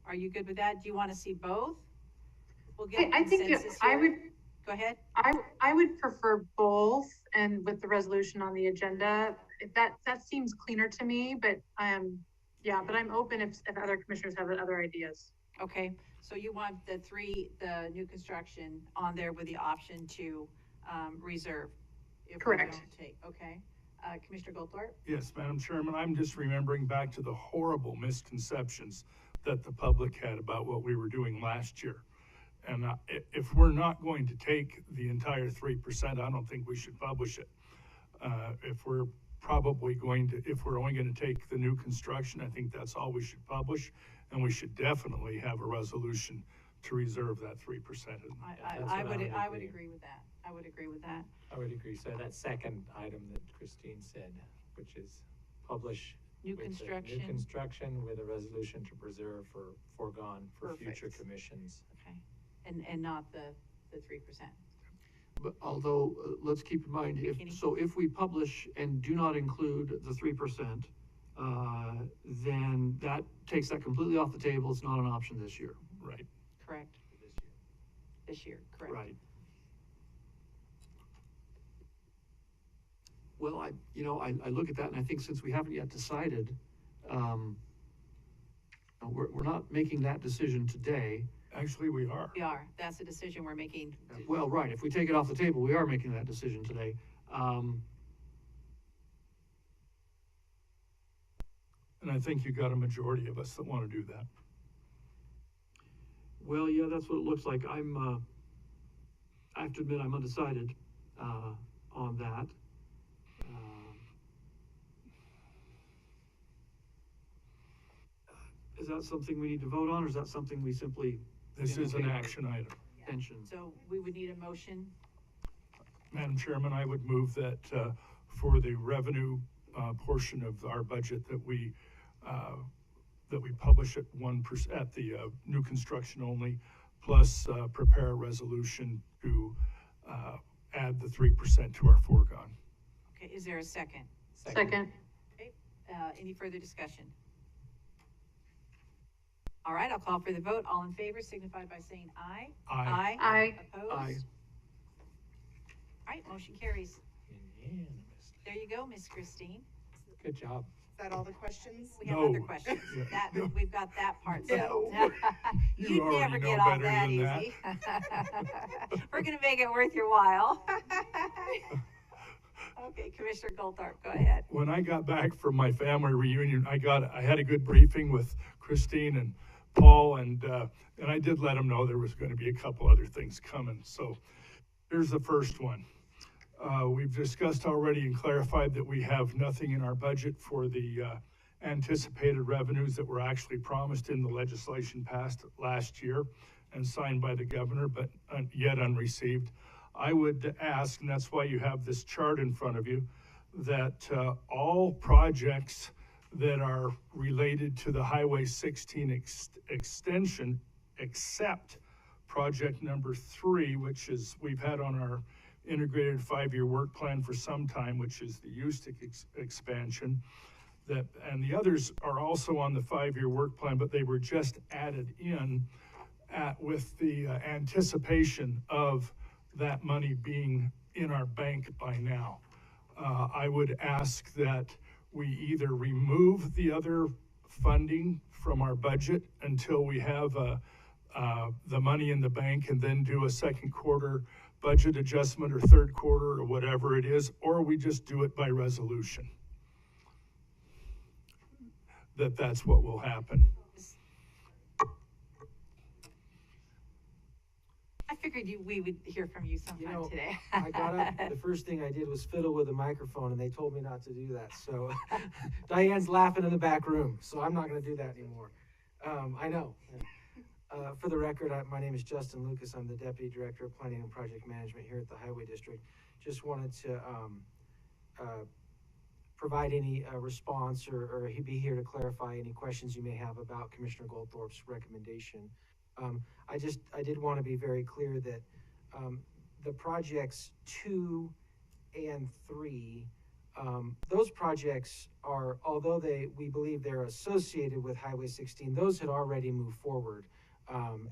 Speaker 2: are you good with that? Do you want to see both? We'll get
Speaker 6: I think
Speaker 2: consensus
Speaker 6: I
Speaker 2: here.
Speaker 6: would,
Speaker 2: Go ahead.
Speaker 6: I would prefer both, and with the resolution on the agenda, that seems cleaner to me, but, yeah, but I'm open if other commissioners have other ideas.
Speaker 2: Okay, so you want the new construction on there with the option to, reserve? If we
Speaker 6: Correct.
Speaker 2: don't take, okay. Commissioner Goldthorpe?
Speaker 5: Yes, Madam Chairman, I'm just remembering back to the horrible misconceptions that the public had about what we were doing last year. And if we're not going to take the entire 3%, I don't think we should publish it. If we're only going to take the new construction, I think that's all we should publish. And we should definitely have a resolution to reserve that 3%.
Speaker 2: I would agree with that. I would agree with that.
Speaker 4: I would agree. So that second item that Christine said, which is publish
Speaker 2: New
Speaker 4: with the
Speaker 2: construction.
Speaker 4: new construction with a resolution to preserve for foregone for future
Speaker 2: Perfect.
Speaker 4: commissions.
Speaker 2: Okay, and not the 3%.
Speaker 7: But although, let's keep in mind, if we publish and do not include the 3%, then that takes that completely off the table. It's not an option this year.
Speaker 5: Right.
Speaker 2: Correct. This year, correct.
Speaker 7: Right. Well, I look at that and I think since we haven't yet decided, we're not making that decision today.
Speaker 5: Actually, we are.
Speaker 2: We are. That's a decision we're making.
Speaker 7: Well, right, if we take it off the table, we are making that decision today.
Speaker 5: And I think you got a majority of us that want to do that.
Speaker 7: Well, yeah, that's what it looks like. I have to admit, I'm undecided, on that. Is that something we need to vote on, or is that something we simply?
Speaker 5: This is an action item.
Speaker 7: Tension.
Speaker 2: So we would need a motion.
Speaker 5: Madam Chairman, I would move that for the revenue portion of our budget that we publish at 1% at the new construction only, plus prepare a resolution to add the 3% to our foregone.
Speaker 2: Okay, is there a second?
Speaker 6: Second.
Speaker 2: Okay, any further discussion? All right, I'll call for the vote. All in favor signify by saying aye.
Speaker 5: Aye.
Speaker 6: Aye.
Speaker 2: Opposed?
Speaker 7: Aye.
Speaker 2: All right, motion carries.
Speaker 4: Unanimous.
Speaker 2: There you go, Miss Christine.
Speaker 4: Good job.
Speaker 8: Is that all the questions?
Speaker 2: We have
Speaker 5: No.
Speaker 2: other questions.
Speaker 5: Yeah, no.
Speaker 2: We've got that part
Speaker 8: No.
Speaker 2: settled.
Speaker 5: You
Speaker 2: You'd
Speaker 5: already
Speaker 2: never
Speaker 5: know
Speaker 2: get off
Speaker 5: better
Speaker 2: that
Speaker 5: than that.
Speaker 2: easy. We're gonna make it worth your while. Okay, Commissioner Goldthorpe, go ahead.
Speaker 5: When I got back from my family reunion, I had a good briefing with Christine and Paul, and I did let them know there was going to be a couple other things coming. So here's the first one. We've discussed already and clarified that we have nothing in our budget for the anticipated revenues that were actually promised in the legislation passed last year and signed by the governor, but yet unreceived. I would ask, and that's why you have this chart in front of you, that all projects that are related to the Highway 16 extension, except project number 3, which is we've had on our integrated 5-year work plan for some time, which is the Eustic expansion. And the others are also on the 5-year work plan, but they were just added in with the anticipation of that money being in our bank by now. I would ask that we either remove the other funding from our budget until we have the money in the bank and then do a second quarter budget adjustment or third quarter or whatever it is, or we just do it by resolution. That's what will happen.
Speaker 2: I figured we would hear from you sometime today.
Speaker 9: I got up, the first thing I did was fiddle with the microphone, and they told me not to do that, so Diane's laughing in the back room, so I'm not gonna do that anymore. I know. For the record, my name is Justin Lucas. I'm the Deputy Director of Planning and Project Management here at the Highway District. Just wanted to provide any response or he'd be here to clarify any questions you may have about Commissioner Goldthorpe's recommendation. I did want to be very clear that the projects 2 and 3, those projects are, although we believe they're associated with Highway 16, those had already moved forward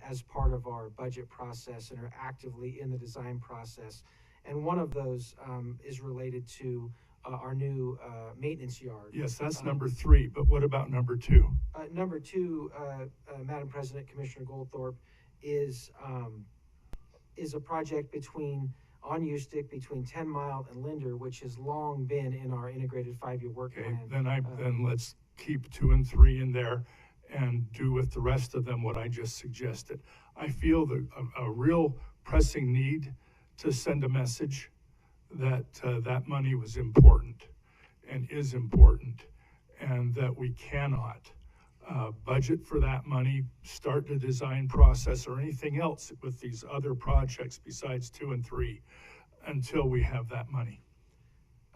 Speaker 9: as part of our budget process and are actively in the design process. And one of those is related to our new maintenance yard.
Speaker 5: Yes, that's number 3, but what about number 2?
Speaker 9: Number 2, Madam President, Commissioner Goldthorpe, is a project on Ustick between 10 Mile and Linder, which has long been in our integrated 5-year work plan.
Speaker 5: Then let's keep 2 and 3 in there and do with the rest of them what I just suggested. I feel a real pressing need to send a message that that money was important and is important, and that we cannot budget for that money, start the design process or anything else with these other projects besides 2 and 3 until we have that money.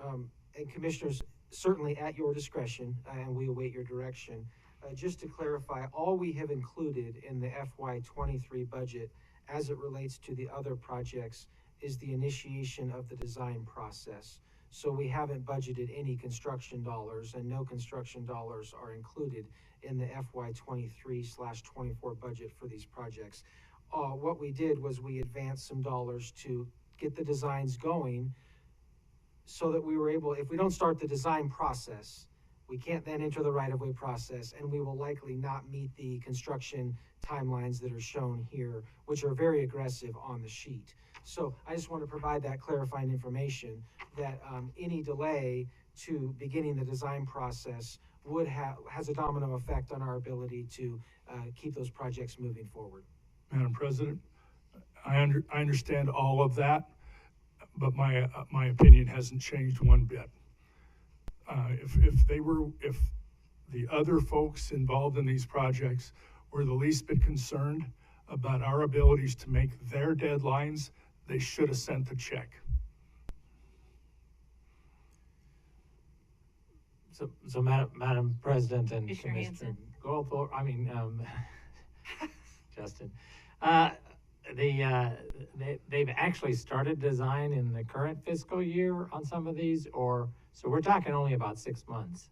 Speaker 9: And Commissioners, certainly at your discretion, and we await your direction. Just to clarify, all we have included in the FY23 budget as it relates to the other projects is the initiation of the design process. So we haven't budgeted any construction dollars, and no construction dollars are included in the FY23/24 budget for these projects. What we did was we advanced some dollars to get the designs going so that we were able, if we don't start the design process, we can't then enter the right-of-way process, and we will likely not meet the construction timelines that are shown here, which are very aggressive on the sheet. So I just want to provide that clarifying information that any delay to beginning the design process has a domino effect on our ability to keep those projects moving forward.
Speaker 5: Madam President, I understand all of that, but my opinion hasn't changed one bit. If the other folks involved in these projects were the least bit concerned about our abilities to make their deadlines, they should have sent the check.
Speaker 4: So Madam President and
Speaker 2: Commissioner
Speaker 4: Commissioner Goldthorpe, Justin, they've actually started design in the current fiscal year on some of these, so we're talking only about 6 months,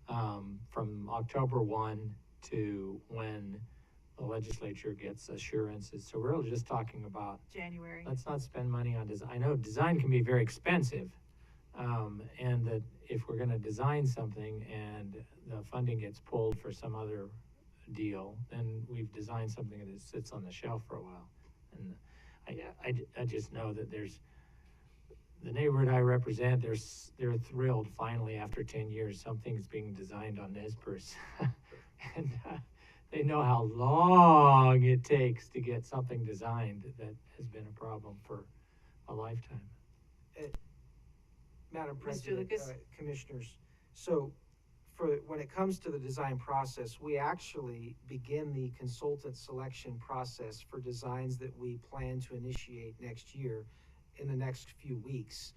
Speaker 4: from October 1 to when the legislature gets assurances. So we're really just talking about
Speaker 2: January.
Speaker 4: let's not spend money on design. I know design can be very expensive, and that if we're going to design something and the funding gets pulled for some other deal, then we've designed something that sits on the shelf for a while. And I just know that there's the neighborhood I represent. They're thrilled finally after 10 years something's being designed on Nez and they know how long it takes to get something designed that has been a problem for a lifetime.
Speaker 9: Madam
Speaker 2: Mr.
Speaker 9: President,
Speaker 2: Lucas?
Speaker 9: Commissioners, so when it comes to the design process, we actually begin the consultant selection process for designs that we plan to initiate next year in the next few weeks.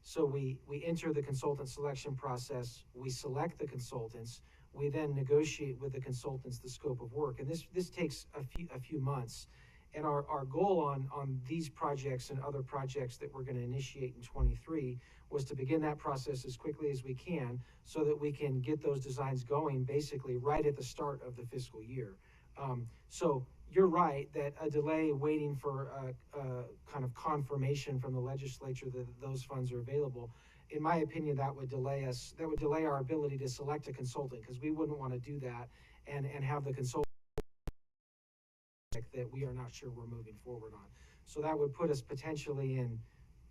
Speaker 9: So we enter the consultant selection process, we select the consultants, we then negotiate with the consultants the scope of work, and this takes a few months. And our goal on these projects and other projects that we're going to initiate in 23 was to begin that process as quickly as we can so that we can get those designs going basically right at the start of the fiscal year. So you're right that a delay waiting for a kind of confirmation from the legislature that those funds are available in my opinion, that would delay us, that would delay our ability to select a consultant, because we wouldn't want to do that and have the consultant that we are not sure we're moving forward on. So that would put us potentially in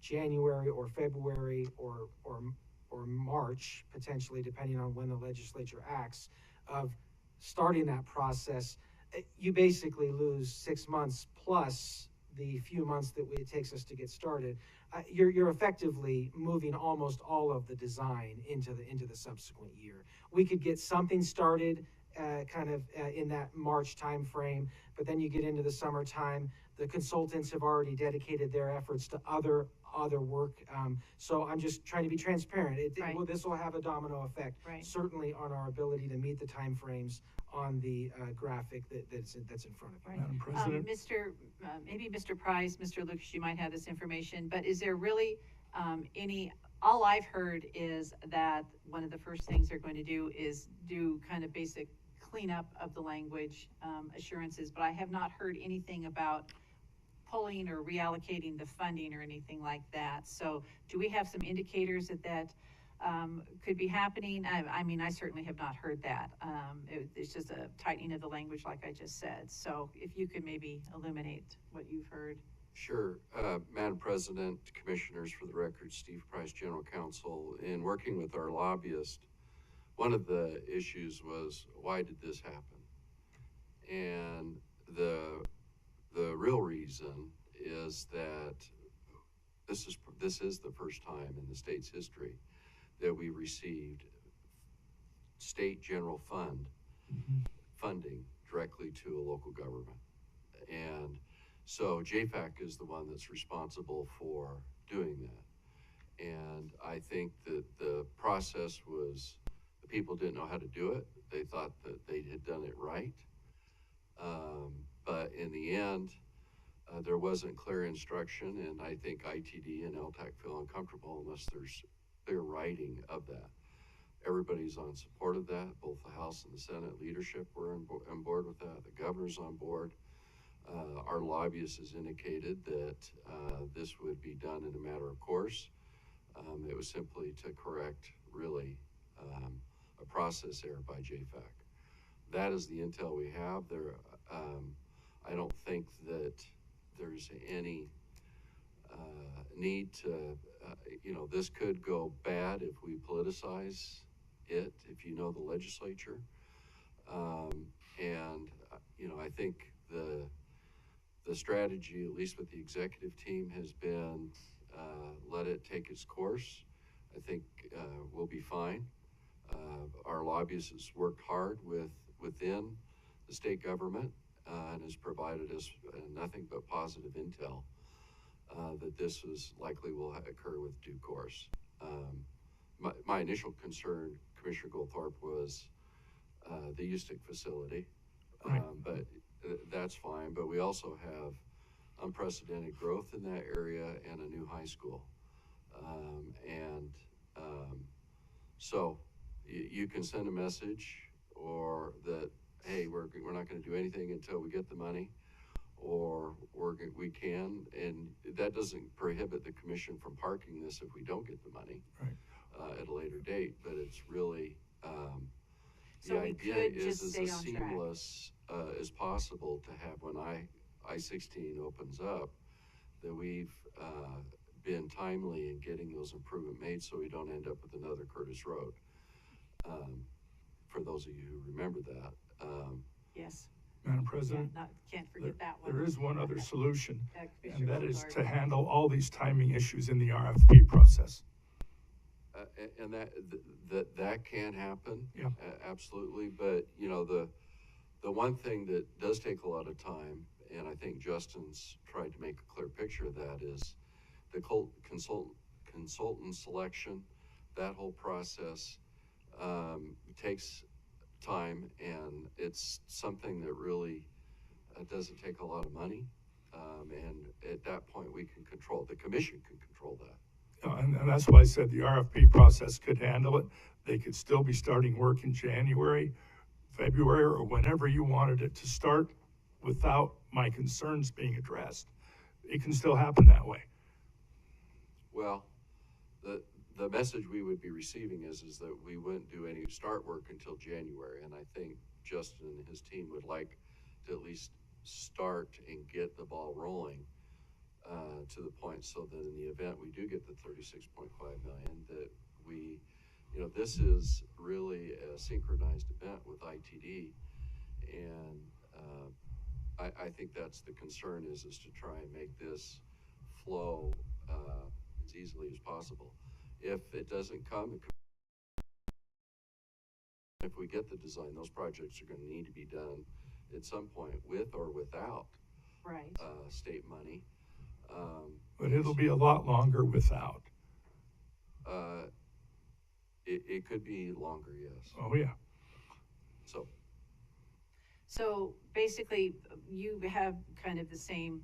Speaker 9: January or February or March, potentially, depending on when the legislature acts, of starting that process. You basically lose 6 months plus the few months that it takes us to get started. You're effectively moving almost all of the design into the subsequent year. We could get something started in that March timeframe, but then you get into the summertime. The consultants have already dedicated their efforts to other work. So I'm just trying to be transparent. This will have a domino effect, certainly on our ability to meet the timeframes on the graphic that's in front of you.
Speaker 5: Madam President?
Speaker 2: Maybe Mr. Price, Mr. Lucas, you might have this information, but is there really all I've heard is that one of the first things they're going to do is do kind of basic cleanup of the language assurances, but I have not heard anything about pulling or reallocating the funding or anything like that. So do we have some indicators that could be happening? I mean, I certainly have not heard that. It's just a tightening of the language, like I just said. So if you could maybe illuminate what you've heard.
Speaker 10: Sure. Madam President, Commissioners, for the record, Steve Price, General Counsel. In working with our lobbyist, one of the issues was, why did this happen? And the real reason is that this is the first time in the state's history that we received state general fund funding directly to a local government. And so JFAC is the one that's responsible for doing that. And I think that the process was, the people didn't know how to do it. They thought that they had done it right. But in the end, there wasn't clear instruction, and I think ITD and LTAC feel uncomfortable unless there's clear writing of that. Everybody's on support of that. Both the House and the Senate leadership were on board with that. The governor's on board. Our lobbyist has indicated that this would be done in a matter of course. It was simply to correct, really, a process error by JFAC. That is the intel we have. I don't think that there's any need to, this could go bad if we politicize it, if you know the legislature. I think the strategy, at least with the executive team, has been let it take its course. I think we'll be fine. Our lobbyist has worked hard within the state government and has provided us nothing but positive intel that this likely will occur with due course. My initial concern, Commissioner Goldthorpe, was the Houston facility, but that's fine. But we also have unprecedented growth in that area and a new high school. So you can send a message or that, hey, we're not going to do anything until we get the money, or we can, and that doesn't prohibit the commission from parking this if we don't get the money at a later date. But it's really the idea is as seamless as possible to have when I-16 opens up, that we've been timely in getting those improvements made so we don't end up with another Curtis Road. For those of you who remember that.
Speaker 2: Yes.
Speaker 5: Madam President?
Speaker 2: Can't forget that one.
Speaker 5: There is one other solution, and that is
Speaker 2: Goldthorpe.
Speaker 5: to handle all these timing issues in the RFP process.
Speaker 10: And that can happen,
Speaker 5: Yeah.
Speaker 10: Absolutely. But the one thing that does take a lot of time, and I think Justin's tried to make a clear picture of that, is the consultant selection. That whole process takes time, and it's something that really doesn't take a lot of money. And at that point, we can control. The commission can control that.
Speaker 5: And that's why I said the RFP process could handle it. They could still be starting work in January, February, or whenever you wanted it to start without my concerns being addressed. It can still happen that way.
Speaker 10: Well, the message we would be receiving is that we wouldn't do any start work until January, and I think Justin and his team would like to at least start and get the ball rolling to the point so that in the event we do get the 36.5 million, that we, this is really a synchronized event with ITD, and I think that's the concern is to try and make this flow as easily as possible. If it doesn't come, if we get the design, those projects are going to need to be done at some point with or without
Speaker 2: Right.
Speaker 10: state money.
Speaker 5: But it'll be a lot longer without.
Speaker 10: It could be longer, yes.
Speaker 5: Oh, yeah.
Speaker 2: So basically, you have kind of the same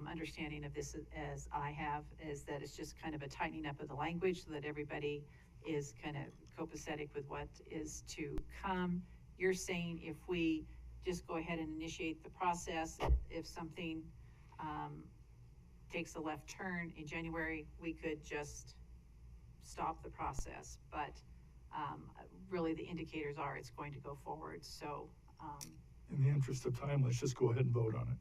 Speaker 2: understanding of this as I have, is that it's just kind of a tightening up of the language so that everybody is kind of copacetic with what is to come. You're saying if we just go ahead and initiate the process, if something takes a left turn in January, we could just stop the process. But really the indicators are it's going to go forward. So
Speaker 5: In the interest of time, let's just go ahead and vote on it.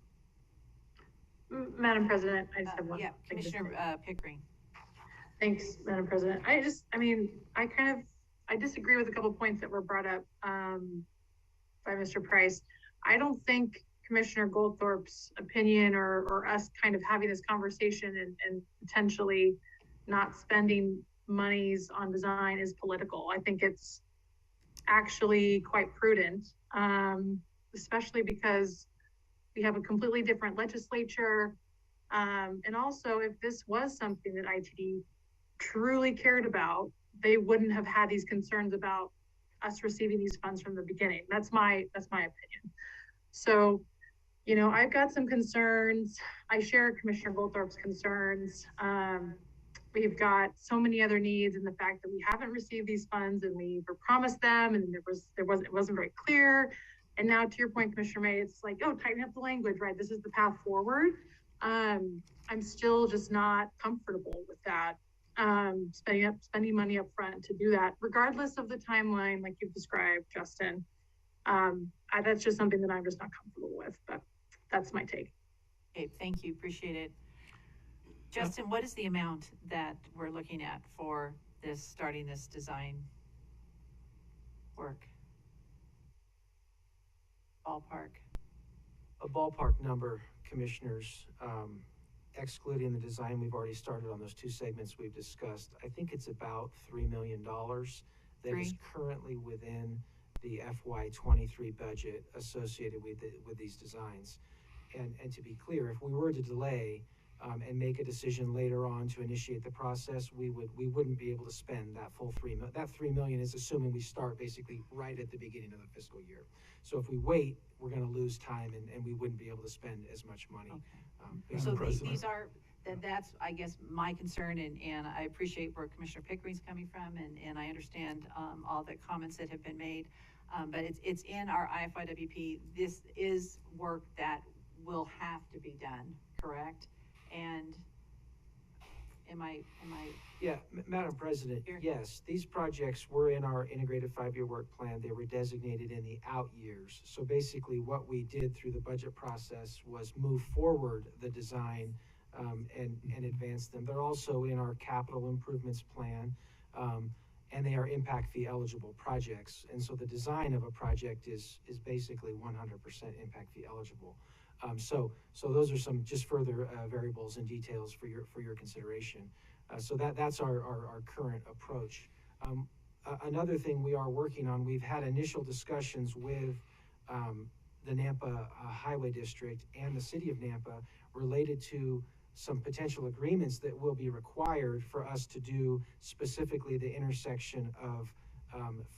Speaker 6: Madam President, I just have one.
Speaker 2: yeah,
Speaker 6: thing to say.
Speaker 2: Commissioner Pickering.
Speaker 6: Thanks, Madam President. I disagree with a couple points that were brought up by Mr. Price. I don't think Commissioner Goldthorpe's opinion or us kind of having this conversation and potentially not spending monies on design is political. I think it's actually quite prudent, especially because we have a completely different legislature. And also, if this was something that ITD truly cared about, they wouldn't have had these concerns about us receiving these funds from the beginning. That's my opinion. So, I've got some concerns. I share Commissioner Goldthorpe's concerns. We've got so many other needs, and the fact that we haven't received these funds and we were promised them, and it wasn't very clear. And now, to your point, Commissioner May, it's like, tighten up the language, right? This is the path forward. I'm still just not comfortable with that. Spending money up front to do that, regardless of the timeline, like you've described, Justin. That's just something that I'm just not comfortable with, but that's my take.
Speaker 2: Okay, thank you, appreciate it. Justin, what is the amount that we're looking at for starting this design work? Ballpark.
Speaker 9: A ballpark number, commissioners, excluding the design we've already started on those two segments we've discussed. I think it's about $3 million that is currently within the FY23 budget associated with these designs. And to be clear, if we were to delay and make a decision later on to initiate the process, we wouldn't be able to spend that full $3 million. That $3 million is assuming we start basically right at the beginning of the fiscal year. So if we wait, we're going to lose time and we wouldn't be able to spend as much money.
Speaker 2: Okay. So these are, that's, I guess, my concern, and I appreciate where Commissioner Pickering's coming from, and I understand all the comments that have been made, but it's in our IFIWP. This is work that will have to be done, correct? And am I?
Speaker 9: Yeah, Madam President, yes, these projects were in our integrated 5-year work plan. They were designated in the out years. So basically what we did through the budget process was move forward the design and advance them. They're also in our capital improvements plan, and they are impact fee eligible projects. And so the design of a project is basically 100% impact fee eligible. So those are some just further variables and details for your consideration. So that's our current approach. Another thing we are working on, we've had initial discussions with the Nampa Highway District and the City of Nampa related to some potential agreements that will be required for us to do specifically the intersection of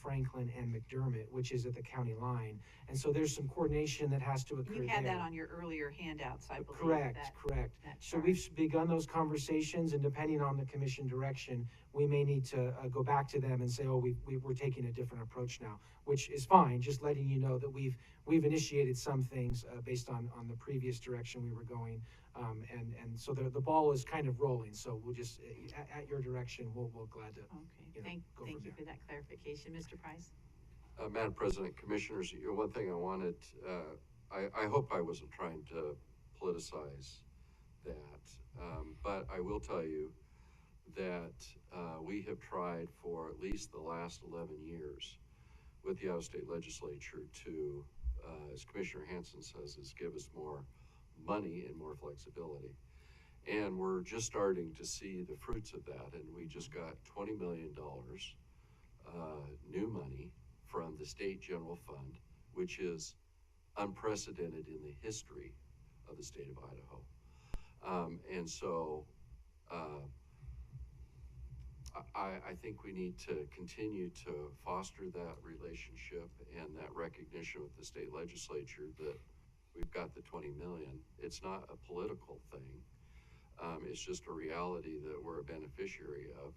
Speaker 9: Franklin and McDermott, which is at the county line. And so there's some coordination that has to occur.
Speaker 2: You had
Speaker 9: there.
Speaker 2: that on your earlier handouts, I believe.
Speaker 9: Correct. So we've begun those conversations, and depending on the commission direction, we may need to go back to them and say, oh, we're taking a different approach now, which is fine, just letting you know that we've initiated some things based on the previous direction we were going. And so the ball is kind of rolling, so we'll just, at your direction, we'll glad to.
Speaker 2: Okay,
Speaker 9: go
Speaker 2: thank
Speaker 9: from
Speaker 2: you
Speaker 9: there.
Speaker 2: for that clarification. Mr. Price?
Speaker 10: Madam President, Commissioners, one thing I wanted, I hope I wasn't trying to politicize that, but I will tell you that we have tried for at least the last 11 years with the out-of-state legislature to, as Commissioner Hanson says, is give us more money and more flexibility. And we're just starting to see the fruits of that, and we just got $20 million new money from the state general fund, which is unprecedented in the history of the state of Idaho. And so I think we need to continue to foster that relationship and that recognition with the state legislature that we've got the 20 million. It's not a political thing. It's just a reality that we're a beneficiary of.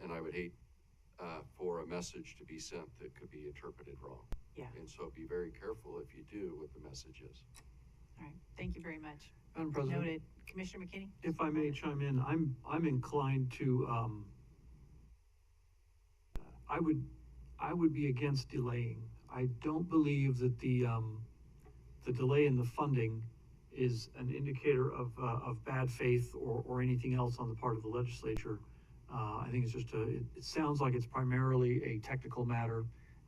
Speaker 10: And I would hate for a message to be sent that could be interpreted wrong.
Speaker 2: Yeah.
Speaker 10: And so be very careful if you do what the message is.
Speaker 2: All right, thank you very much.
Speaker 7: Madam President,
Speaker 2: Noted. Commissioner McKinney?
Speaker 7: if I may chime in, I'm inclined to, I would be against delaying. I don't believe that the delay in the funding is an indicator of bad faith or anything else on the part of the legislature. I think it's just it sounds like it's primarily a technical matter,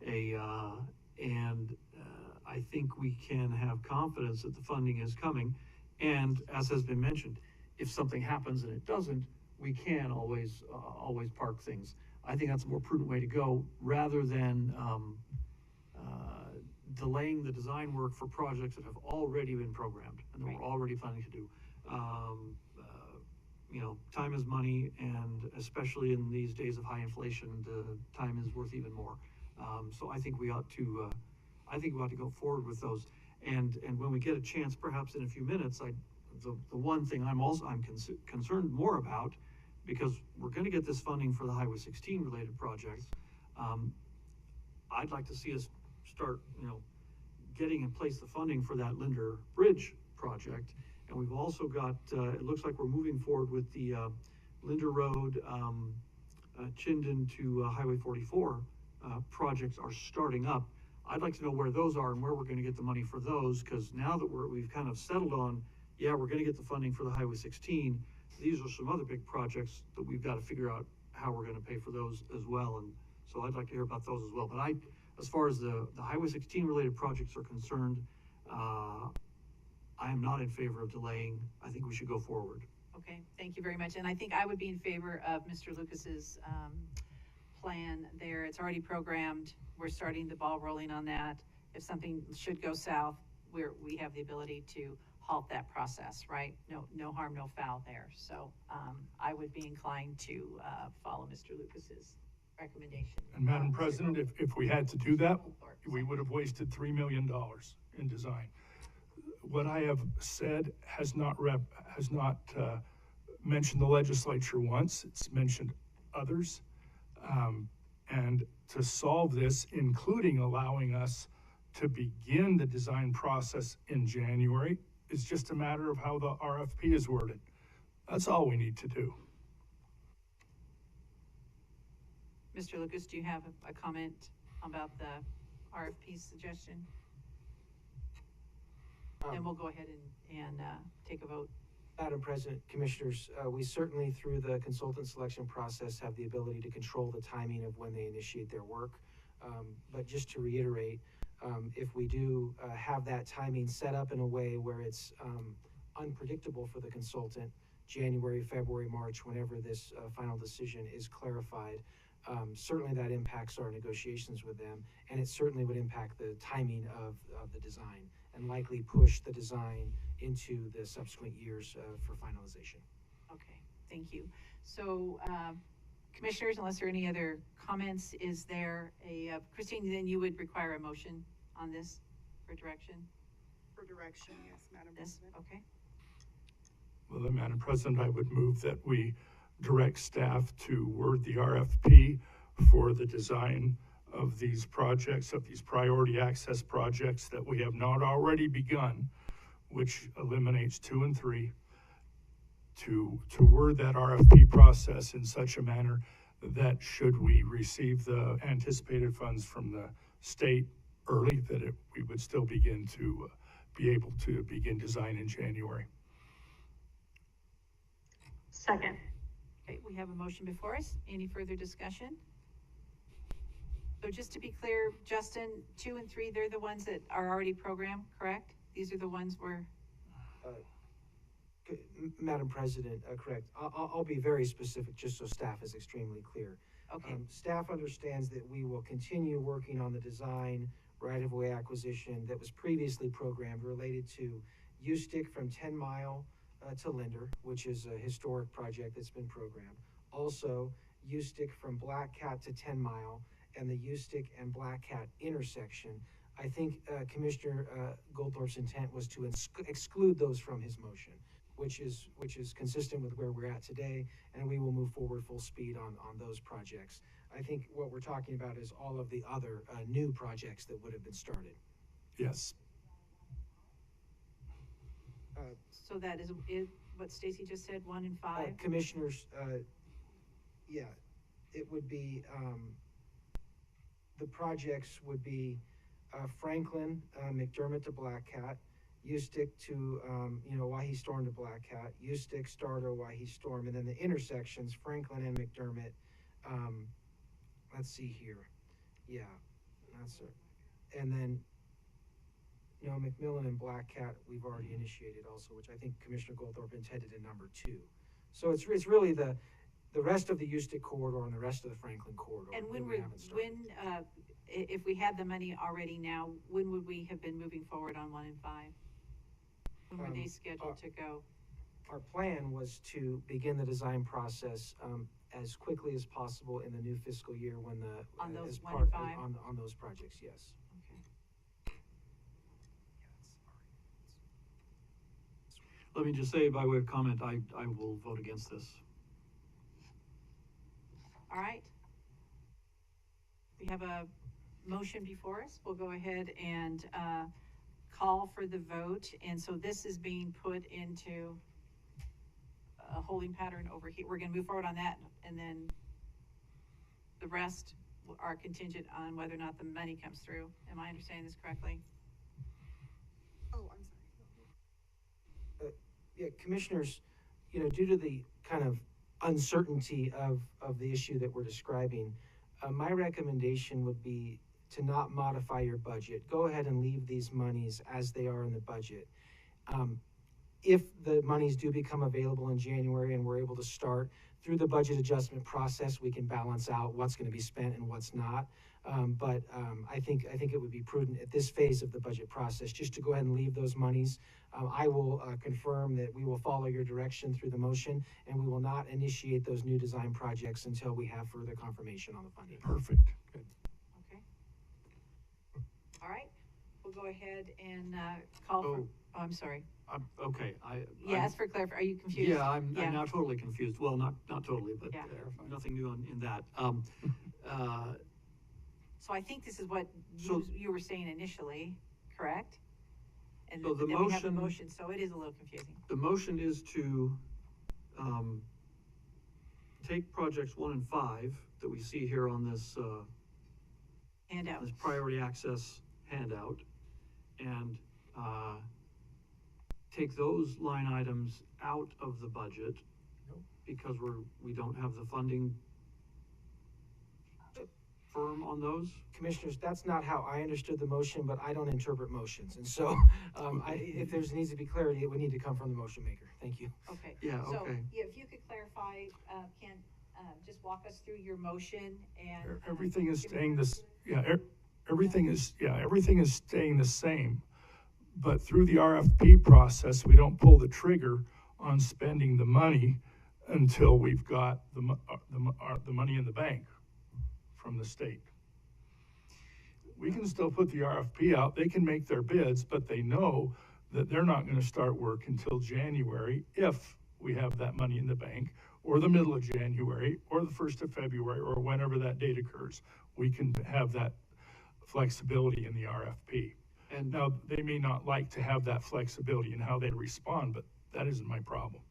Speaker 7: and I think we can have confidence that the funding is coming. And as has been mentioned, if something happens and it doesn't, we can always park things. I think that's a more prudent way to go rather than delaying the design work for projects that have already been programmed and that we're already planning to do. You know, time is money, and especially in these days of high inflation, the time is worth even more. So I think we ought to, go forward with those. And when we get a chance, perhaps in a few minutes, the one thing I'm concerned more about, because we're going to get this funding for the Highway 16 related projects. I'd like to see us start, getting in place the funding for that Linder Bridge project. And we've also got, it looks like we're moving forward with the Linder Road, Chinden to Highway 44 projects are starting up. I'd like to know where those are and where we're going to get the money for those, because now that we've kind of settled on, yeah, we're going to get the funding for the Highway 16, these are some other big projects that we've got to figure out how we're going to pay for those as well. And so I'd like to hear about those as well. But as far as the Highway 16 related projects are concerned, I am not in favor of delaying. I think we should go forward.
Speaker 2: Okay, thank you very much. And I think I would be in favor of Mr. Lucas's plan there. It's already programmed. We're starting the ball rolling on that. If something should go south, we have the ability to halt that process, right? No harm, no foul there. So I would be inclined to follow Mr. Lucas's recommendation.
Speaker 5: And Madam President, if we had to do that, we would have wasted $3 million in design. What I have said has not mentioned the legislature once. It's mentioned others. And to solve this, including allowing us to begin the design process in January, is just a matter of how the RFP is worded. That's all we need to do.
Speaker 2: Mr. Lucas, do you have a comment about the RFP suggestion? Then we'll go ahead and take a vote.
Speaker 9: Madam President, Commissioners, we certainly, through the consultant selection process, have the ability to control the timing of when they initiate their work. But just to reiterate, if we do have that timing set up in a way where it's unpredictable for the consultant, January, February, March, whenever this final decision is clarified, certainly that impacts our negotiations with them, and it certainly would impact the timing of the design and likely push the design into the subsequent years for finalization.
Speaker 2: Okay, thank you. So, Commissioners, unless there are any other comments, is there Christine, then you would require a motion on this for direction?
Speaker 8: For direction, yes, Madam
Speaker 2: This,
Speaker 8: President.
Speaker 2: okay.
Speaker 5: Well, then, Madam President, I would move that we direct staff to word the RFP for the design of these projects, of these priority access projects that we have not already begun, which eliminates 2 and 3, to word that RFP process in such a manner that should we receive the anticipated funds from the state early, that we would still begin to be able to begin design in January.
Speaker 6: Second.
Speaker 2: Okay, we have a motion before us. Any further discussion? So just to be clear, Justin, 2 and 3, they're the ones that are already programmed, correct? These are the ones where,
Speaker 9: Madam President, correct. I'll be very specific, just so staff is extremely clear.
Speaker 2: okay,
Speaker 9: Staff understands that we will continue working on the design right-of-way acquisition that was previously programmed related to U-Stick from 10 Mile to Linder, which is a historic project that's been programmed. Also, U-Stick from Black Cat to 10 Mile and the U-Stick and Black Cat intersection. I think Commissioner Goldthorpe's intent was to exclude those from his motion, which is consistent with where we're at today, and we will move forward full speed on those projects. I think what we're talking about is all of the other new projects that would have been started.
Speaker 5: Yes.
Speaker 2: so that is what Stacy just said, 1 and 5?
Speaker 9: Commissioners, yeah, it would be, the projects would be Franklin, McDermott to Black Cat, U-Stick to, Waihe Storm to Black Cat, U-Stick Star to Waihe Storm, and then the intersections, Franklin and McDermott. Let's see here. Yeah, that's it. And then, McMillan and Black Cat, we've already initiated also, which I think Commissioner Goldthorpe intended in number 2. So it's really the rest of the U-Stick corridor and the rest of the Franklin corridor.
Speaker 2: And
Speaker 9: that we haven't started.
Speaker 2: if we had the money already now, when would we have been moving forward on 1 and 5? When were they scheduled to go?
Speaker 9: Our plan was to begin the design process as quickly as possible in the new fiscal year when
Speaker 2: On those
Speaker 9: as
Speaker 2: 1
Speaker 9: part-
Speaker 2: and 5?
Speaker 9: on those projects, yes.
Speaker 2: Okay.
Speaker 7: Let me just say by way of comment, I will vote against this.
Speaker 2: All right. We have a motion before us. We'll go ahead and call for the vote. And so this is being put into a holding pattern over here. We're going to move forward on that, and then the rest are contingent on whether or not the money comes through. Am I understanding this correctly?
Speaker 8: Oh, I'm sorry.
Speaker 9: Yeah, commissioners, due to the kind of uncertainty of the issue that we're describing, my recommendation would be to not modify your budget. Go ahead and leave these monies as they are in the budget. If the monies do become available in January and we're able to start through the budget adjustment process, we can balance out what's going to be spent and what's not. But I think it would be prudent at this phase of the budget process just to go ahead and leave those monies. I will confirm that we will follow your direction through the motion, and we will not initiate those new design projects until we have further confirmation on the funding.
Speaker 5: Perfect. Good.
Speaker 2: Okay. All right. We'll go ahead and call for, I'm sorry.
Speaker 7: Okay,
Speaker 2: Yes, for clarify, are you confused?
Speaker 7: Yeah, I'm now totally confused. Well, not totally, but
Speaker 2: Yeah.
Speaker 7: nothing new in that.
Speaker 2: So I think this is what
Speaker 7: So-
Speaker 2: you were saying initially, correct? And
Speaker 7: So the
Speaker 2: then we have a
Speaker 7: motion-
Speaker 2: motion, so it is a little confusing.
Speaker 7: The motion is to take projects 1 and 5 that we see here on this
Speaker 2: Handout.
Speaker 7: this priority access handout, and take those line items out of the budget because we don't have the funding firm on those.
Speaker 9: Commissioners, that's not how I understood the motion, but I don't interpret motions. And so if there needs to be clarity, it would need to come from the motion maker. Thank you.
Speaker 2: Okay.
Speaker 7: Yeah,
Speaker 2: So,
Speaker 7: okay.
Speaker 2: yeah, if you could clarify, Ken, just walk us through your motion and.
Speaker 5: Everything is
Speaker 2: give
Speaker 5: staying
Speaker 2: us-
Speaker 5: everything is staying the same. But through the RFP process, we don't pull the trigger on spending the money until we've got the money in the bank from the state. We can still put the RFP out, they can make their bids, but they know that they're not gonna start work until January if we have that money in the bank, or the middle of January, or the 1st of February, or whenever that date occurs, we can have that flexibility in the RFP.
Speaker 7: And
Speaker 5: Now, they may not like to have that flexibility in how they respond, but that isn't my problem.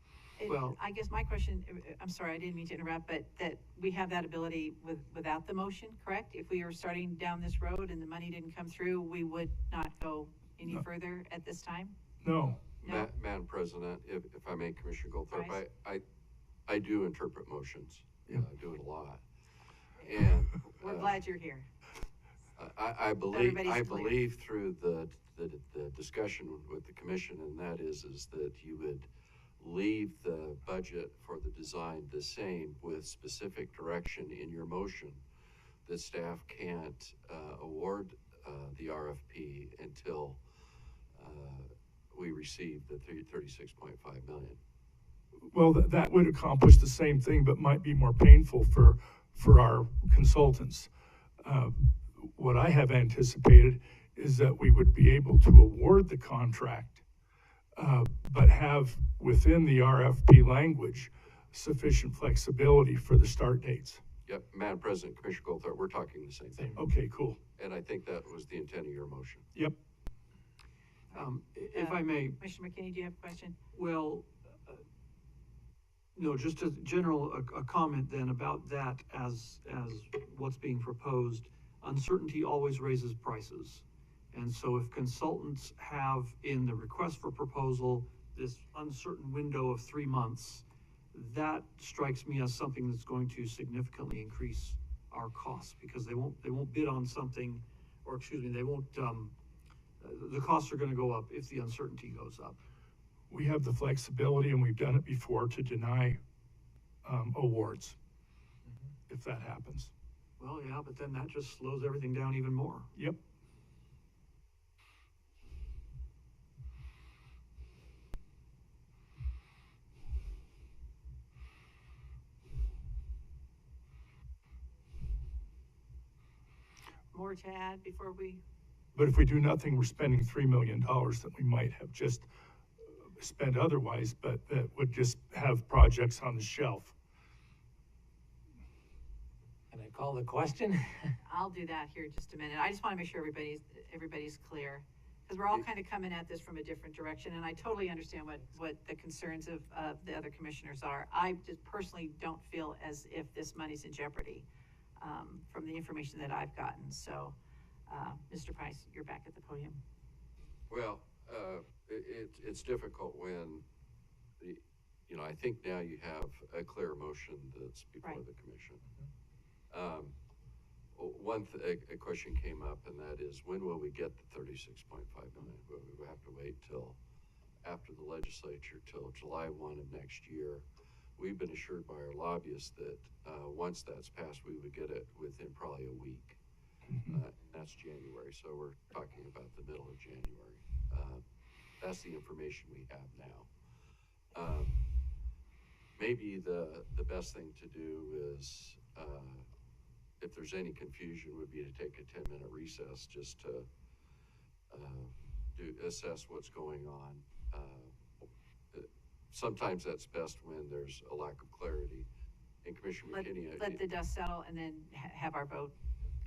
Speaker 7: Well-
Speaker 2: I guess my question, I'm sorry, I didn't mean to interrupt, but that we have that ability without the motion, correct? If we were starting down this road and the money didn't come through, we would not go any
Speaker 5: No.
Speaker 2: further at this time?
Speaker 5: No,
Speaker 2: No?
Speaker 10: Madam President, if I may, Commissioner Goldthorpe,
Speaker 2: Bryce?
Speaker 10: I do interpret motions.
Speaker 5: Yeah.
Speaker 10: I do it a lot. And.
Speaker 2: We're glad you're here.
Speaker 10: I
Speaker 2: Everybody's clear.
Speaker 10: believe through the discussion with the commission, and that is that you would leave the budget for the design the same with specific direction in your motion that staff can't award the RFP until we receive the 36.5 million.
Speaker 5: well, that would accomplish the same thing, but might be more painful for our consultants. What I have anticipated is that we would be able to award the contract, but have within the RFP language sufficient flexibility for the start dates.
Speaker 10: Yep, Madam President, Commissioner Goldthorpe, we're talking the same thing.
Speaker 5: Okay, cool.
Speaker 10: And I think that was the intent of your motion.
Speaker 5: Yep.
Speaker 7: if I may,
Speaker 2: Commissioner McKinney, do you have a question?
Speaker 7: well, no, just a general, a comment then about that as what's being proposed. Uncertainty always raises prices. And so if consultants have in the request for proposal, this uncertain window of 3 months, that strikes me as something that's going to significantly increase our costs, because they won't bid on something, or excuse me, they won't, the costs are gonna go up if the uncertainty goes up.
Speaker 5: We have the flexibility, and we've done it before, to deny awards, if that happens.
Speaker 7: Well, yeah, but then that just slows everything down even more.
Speaker 5: Yep.
Speaker 2: More to add before we,
Speaker 5: But if we do nothing, we're spending $3 million that we might have just spent otherwise, but that would just have projects on the shelf.
Speaker 4: Can I call the question?
Speaker 2: I'll do that here in just a minute. I just want to make sure everybody's clear. Because we're all kind of coming at this from a different direction, and I totally understand what the concerns of the other commissioners are. I just personally don't feel as if this money's in jeopardy, from the information that I've gotten. So, Mr. Price, you're back at the podium.
Speaker 10: Well, it's difficult when, I think now you have a clear motion that's before
Speaker 2: Right.
Speaker 10: the commission. A question came up, and that is, when will we get the 36.5 million? Will we have to wait till after the legislature, till July 1 of next year? We've been assured by our lobbyists that once that's passed, we would get it within probably a week. That's January, so we're talking about the middle of January. That's the information we have now. Maybe the best thing to do is, if there's any confusion, would be to take a 10-minute recess just to assess what's going on. Sometimes that's best when there's a lack of clarity. And Commissioner McKinney,
Speaker 2: Let the dust settle and then have our vote.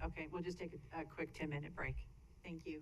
Speaker 2: Okay, we'll just take a quick 10-minute break. Thank you.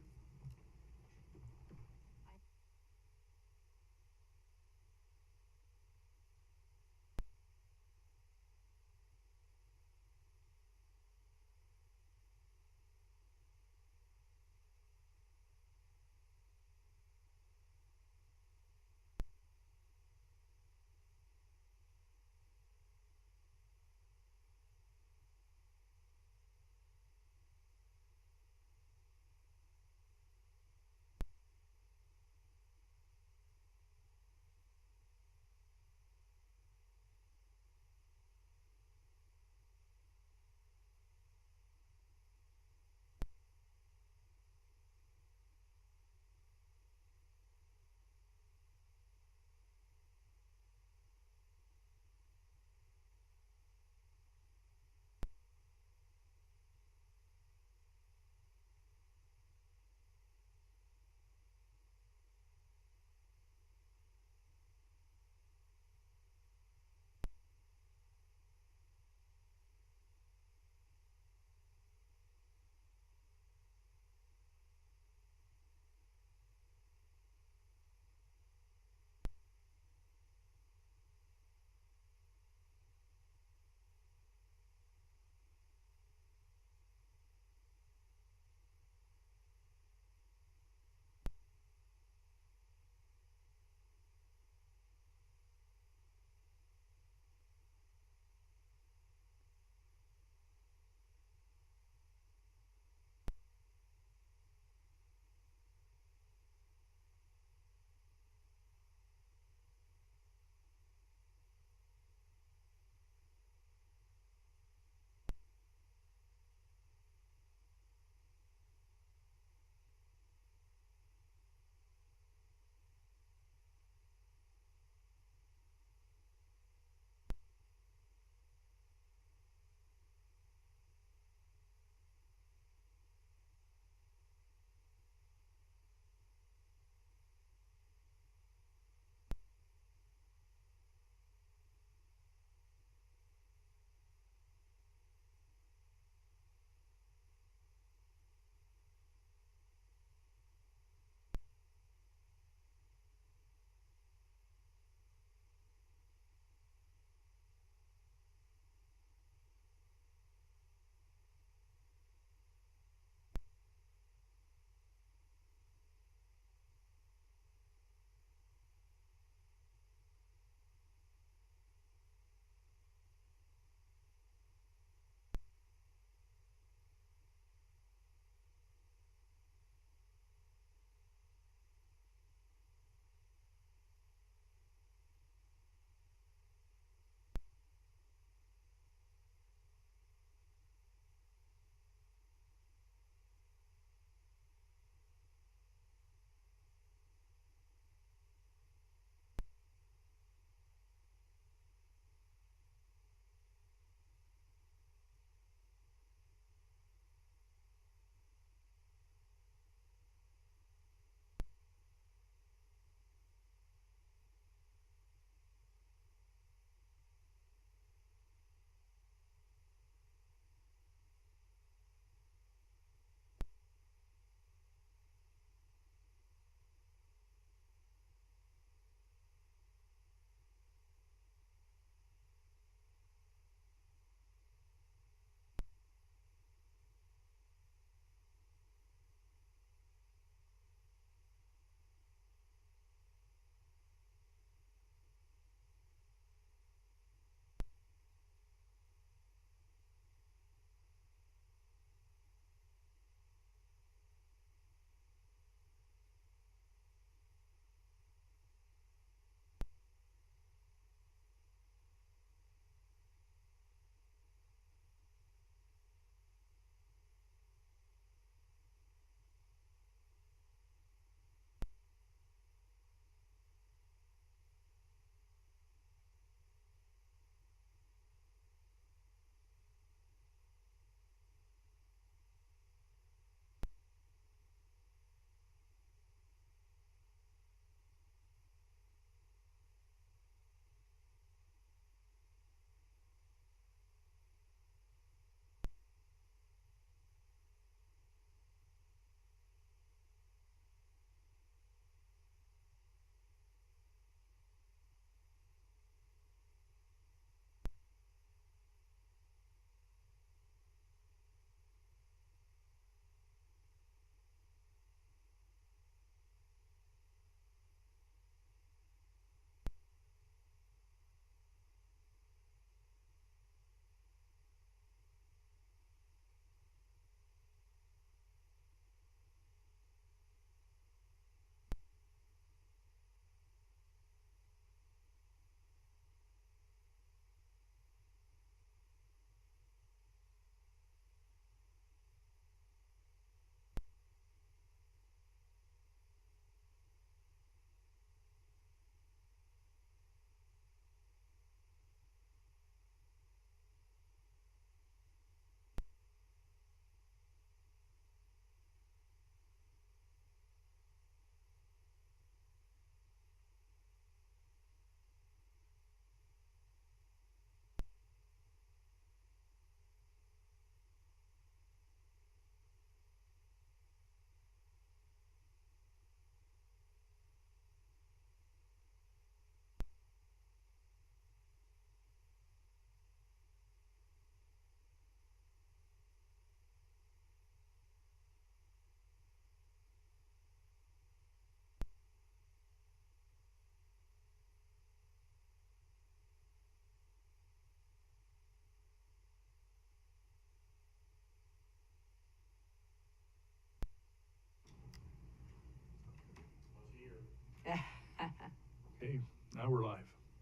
Speaker 5: Now we're live.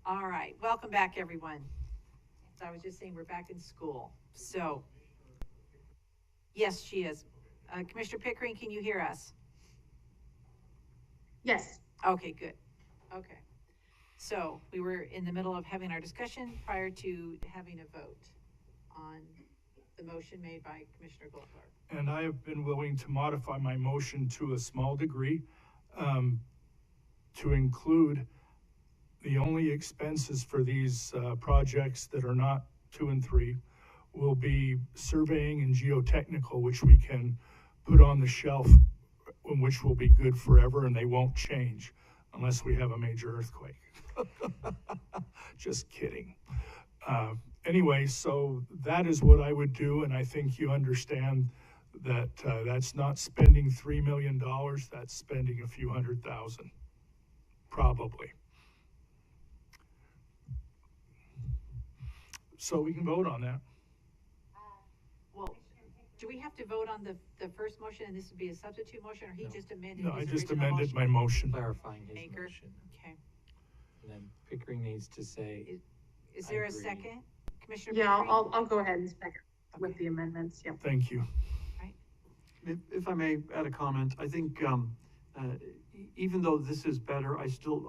Speaker 2: All right, welcome back, everyone. So I was just saying, we're back in school, so. Yes, she is. Commissioner Pickering, can you hear us?
Speaker 6: Yes.
Speaker 2: Okay, good. Okay. So we were in the middle of having our discussion prior to having a vote on the motion made by Commissioner Goldthorpe.
Speaker 5: And I have been willing to modify my motion to a small degree, to include the only expenses for these projects that are not 2 and 3 will be surveying and geotechnical, which we can put on the shelf, which will be good forever, and they won't change unless we have a major earthquake. Just kidding. Anyway, so that is what I would do, and I think you understand that that's not spending $3 million, that's spending a few $100,000, probably. So we can vote on that.
Speaker 2: Well, do we have to vote on the first motion and this would be a substitute motion, or he
Speaker 4: No.
Speaker 2: just amended
Speaker 5: No,
Speaker 2: his
Speaker 5: I just
Speaker 2: original
Speaker 5: amended
Speaker 2: motion?
Speaker 5: my motion.
Speaker 4: Clarifying his
Speaker 2: Baker.
Speaker 4: motion.
Speaker 2: Okay.
Speaker 4: And then Pickering needs to say,
Speaker 2: Is
Speaker 4: I
Speaker 2: there a
Speaker 4: agree.
Speaker 2: second? Commissioner
Speaker 6: Yeah,
Speaker 2: Pickering?
Speaker 6: I'll go ahead and second with the amendments, yep.
Speaker 5: Thank you.
Speaker 7: If I may add a comment, I think, even though this is better, I'd still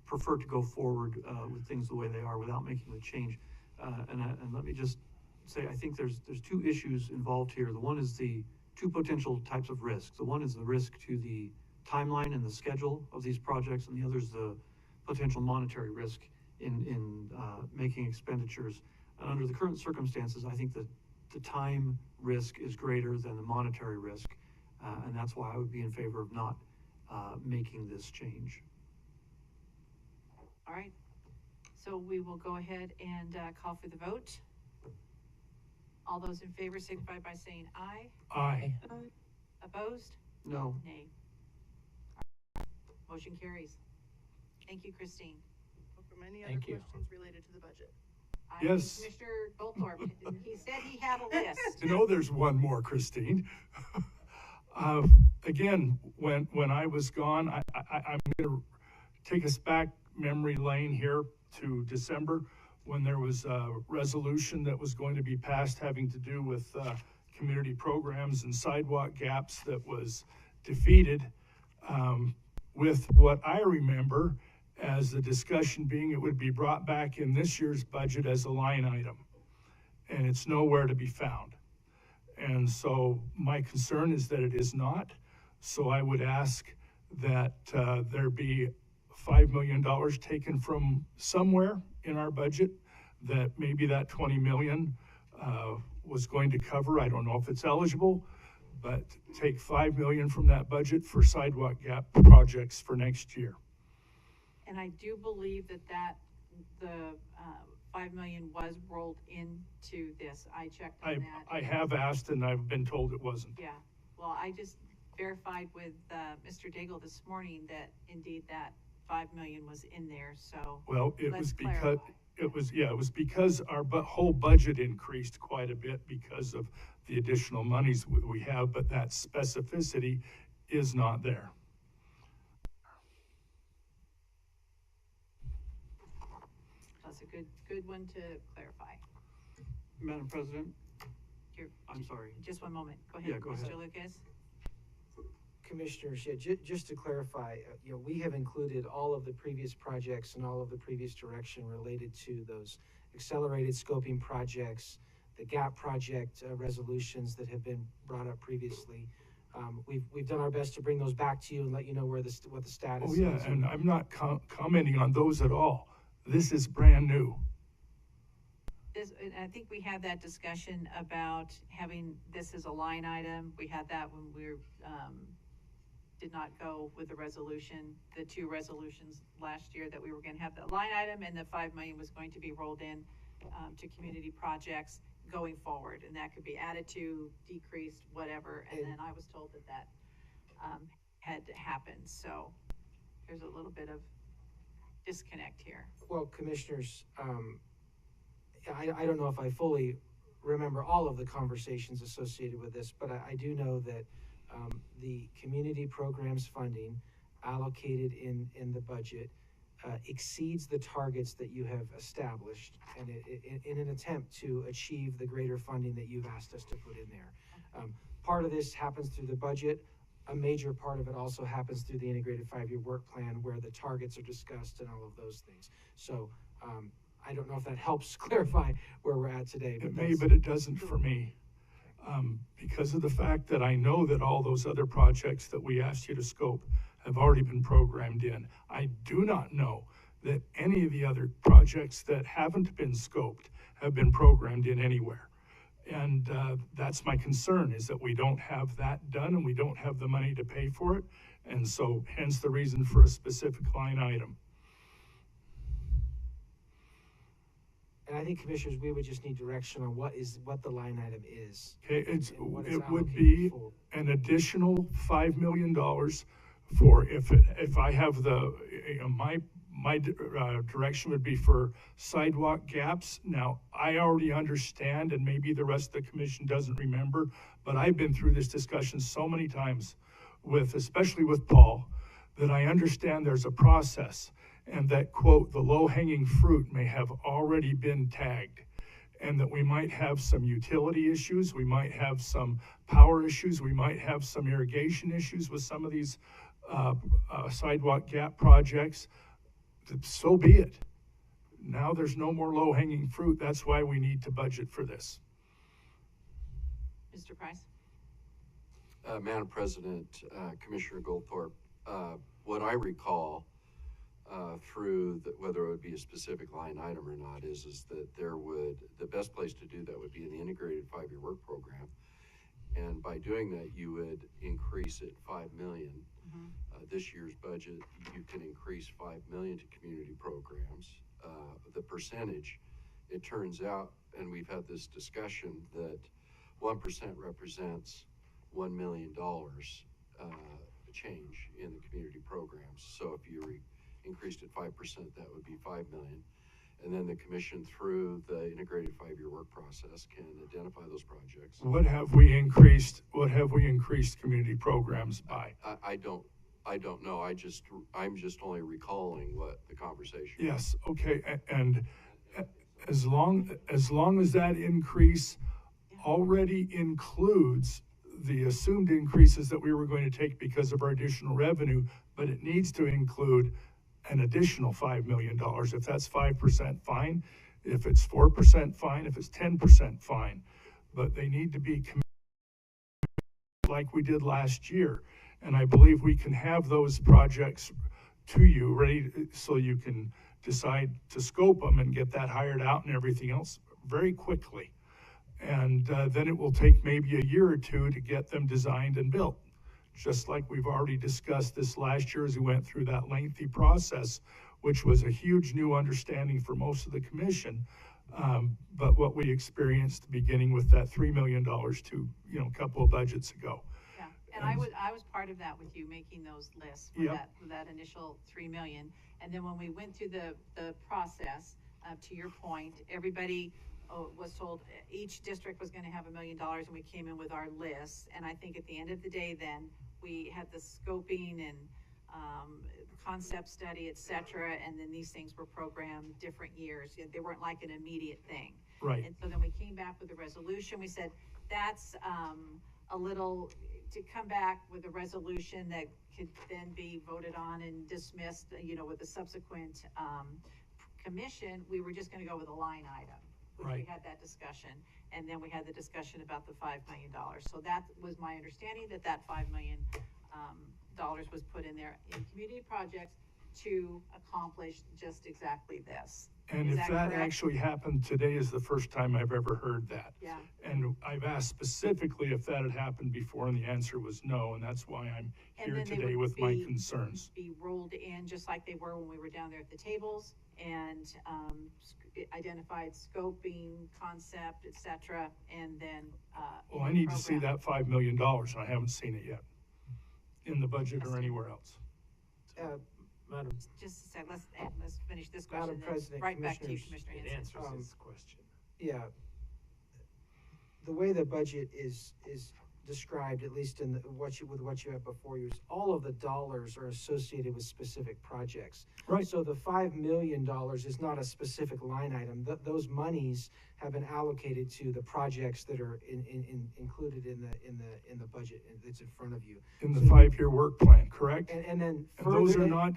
Speaker 7: prefer to go forward, with things the way they are without making the change. And let me just say, I think there's two issues involved here. The one is the two potential types of risks. The one is the risk to the timeline and the schedule of these projects, and the other is the potential monetary risk in making expenditures. And under the current circumstances, I think that the time risk is greater than the monetary risk, and that's why I would be in favor of not making this change.
Speaker 2: All right. So we will go ahead and call for the vote. All those in favor signify by saying aye.
Speaker 5: Aye.
Speaker 2: Opposed?
Speaker 7: No.
Speaker 2: Nay. Motion carries. Thank you, Christine.
Speaker 8: From any
Speaker 4: Thank you.
Speaker 8: questions related to the budget?
Speaker 5: Yes.
Speaker 2: Commissioner Goldthorpe, he said he had a list.
Speaker 5: You know, there's one more, Christine. Again, when I was gone, I'm going to take us back memory lane here to December, when there was a resolution that was going to be passed having to do with community programs and sidewalk gaps that was defeated, with what I remember as the discussion being it would be brought back in this year's budget as a line item, and it's nowhere to be found. And so my concern is that it is not. So I would ask that there be $5 million taken from somewhere in our budget, that maybe that 20 million was going to cover. I don't know if it's eligible, but take 5 million from that budget for sidewalk gap projects for next year.
Speaker 2: And I do believe that the 5 million was rolled into this. I checked on that.
Speaker 5: I have asked, and I've been told it wasn't.
Speaker 2: Yeah, well, I just verified with Mr. Daigle this morning that indeed that 5 million was in there, so.
Speaker 5: Well, it
Speaker 2: let's
Speaker 5: was because,
Speaker 2: clarify.
Speaker 5: it was because our whole budget increased quite a bit because of the additional monies we have, but that specificity is not there.
Speaker 2: That's a good one to clarify.
Speaker 7: Madam President,
Speaker 2: Here,
Speaker 7: I'm sorry.
Speaker 2: just one moment. Go ahead,
Speaker 7: Yeah, go
Speaker 2: Mr.
Speaker 7: ahead.
Speaker 2: Lucas.
Speaker 9: Commissioners, yeah, just to clarify, we have included all of the previous projects and all of the previous direction related to those accelerated scoping projects, the GAP project resolutions that have been brought up previously. We've done our best to bring those back to you and let you know what the status
Speaker 5: Oh,
Speaker 9: is.
Speaker 5: yeah, and I'm not commenting on those at all. This is brand new.
Speaker 2: And I think we had that discussion about having this as a line item. We had that when we did not go with the resolution, the two resolutions last year, that we were gonna have the line item and the 5 million was going to be rolled in to community projects going forward. And that could be added to, decreased, whatever. And then I was told that had happened. So there's a little bit of disconnect here.
Speaker 9: Well, Commissioners, I don't know if I fully remember all of the conversations associated with this, but I do know that the community programs funding allocated in the budget exceeds the targets that you have established, and in an attempt to achieve the greater funding that you've asked us to put in there. Part of this happens through the budget. A major part of it also happens through the integrated 5-year work plan, where the targets are discussed and all of those things. So I don't know if that helps clarify where we're at today.
Speaker 5: It may, but it doesn't for me. Because of the fact that I know that all those other projects that we asked you to scope have already been programmed in. I do not know that any of the other projects that haven't been scoped have been programmed in anywhere. And that's my concern, is that we don't have that done and we don't have the money to pay for it. And so hence the reason for a specific line item.
Speaker 9: And I think, commissioners, we would just need direction on what the line item is.
Speaker 5: Okay,
Speaker 9: and what it's
Speaker 5: it would
Speaker 9: allocated
Speaker 5: be
Speaker 9: for.
Speaker 5: an additional $5 million for, if I have the, my direction would be for sidewalk gaps. Now, I already understand, and maybe the rest of the commission doesn't remember, but I've been through this discussion so many times especially with Paul, that I understand there's a process, and that, quote, the low-hanging fruit may have already been tagged, and that we might have some utility issues, we might have some power issues, we might have some irrigation issues with some of these sidewalk gap projects. So be it. Now there's no more low-hanging fruit. That's why we need to budget for this.
Speaker 2: Mr. Price?
Speaker 10: Madam President, Commissioner Goldthorpe, what I recall through whether it would be a specific line item or not is that the best place to do that would be in the integrated 5-year work program. And by doing that, you would increase it $5 million. This year's budget, you can increase $5 million to community programs. The percentage, it turns out, and we've had this discussion, that 1% represents $1 million change in the community programs. So if you increased it 5%, that would be $5 million. And then the commission, through the integrated 5-year work process, can identify those projects.
Speaker 5: What have we increased community programs by?
Speaker 10: I don't know. I'm just only recalling what the conversation was.
Speaker 5: Yes, okay, and as long as that increase already includes the assumed increases that we were going to take because of our additional revenue, but it needs to include an additional $5 million. If that's 5%, fine. If it's 4%, fine. If it's 10%, fine. But they need to be committed like we did last year. And I believe we can have those projects to you ready so you can decide to scope them and get that hired out and everything else very quickly. And then it will take maybe a year or two to get them designed and built. Just like we've already discussed this last year as we went through that lengthy process, which was a huge new understanding for most of the commission. But what we experienced beginning with that $3 million to, a couple of budgets ago.
Speaker 2: Yeah, and I was part of that with you, making those lists for that initial 3 million. And then when we went through the process, to your point, everybody was told each district was going to have $1 million, and we came in with our list. And I think at the end of the day, then we had the scoping and concept study, etc. And then these things were programmed different years. They weren't like an immediate thing.
Speaker 5: Right.
Speaker 2: And so then we came back with a resolution. We said that's a little to come back with a resolution that could then be voted on and dismissed. With the subsequent commission, we were just going to go with a line item.
Speaker 5: Right.
Speaker 2: We had that discussion, and then we had the discussion about the $5 million. So that was my understanding, that $5 million was put in there in community projects to accomplish just exactly this.
Speaker 5: And
Speaker 2: Is
Speaker 5: if
Speaker 2: that
Speaker 5: that actually happened, today is the first time I've ever heard that.
Speaker 2: Yeah.
Speaker 5: And I've asked specifically if that had happened before, and the answer was no, and that's why I'm
Speaker 2: And
Speaker 5: here
Speaker 2: then they
Speaker 5: today
Speaker 2: would
Speaker 5: with my
Speaker 2: be-
Speaker 5: concerns.
Speaker 2: Be rolled in just like they were when we were down there at the tables, and identified scoping, concept, etc. And then
Speaker 5: Well, I need to see that $5 million, and I haven't seen it yet in the budget or anywhere else.
Speaker 9: Madam,
Speaker 2: Just a sec, let's finish this
Speaker 9: Madam
Speaker 2: question. then
Speaker 9: President,
Speaker 2: right back to you,
Speaker 9: Commissioners,
Speaker 2: Commissioner
Speaker 4: It
Speaker 2: Hanson.
Speaker 4: answers his question.
Speaker 9: yeah, the way the budget is described, at least in with what you have before you, is all of the dollars are associated with specific projects.
Speaker 5: Right.
Speaker 9: So the $5 million is not a specific line item. Those monies have been allocated to the projects that are included in the budget that's in front of you.
Speaker 5: In the 5-year work plan, correct?
Speaker 9: And then
Speaker 5: And those are not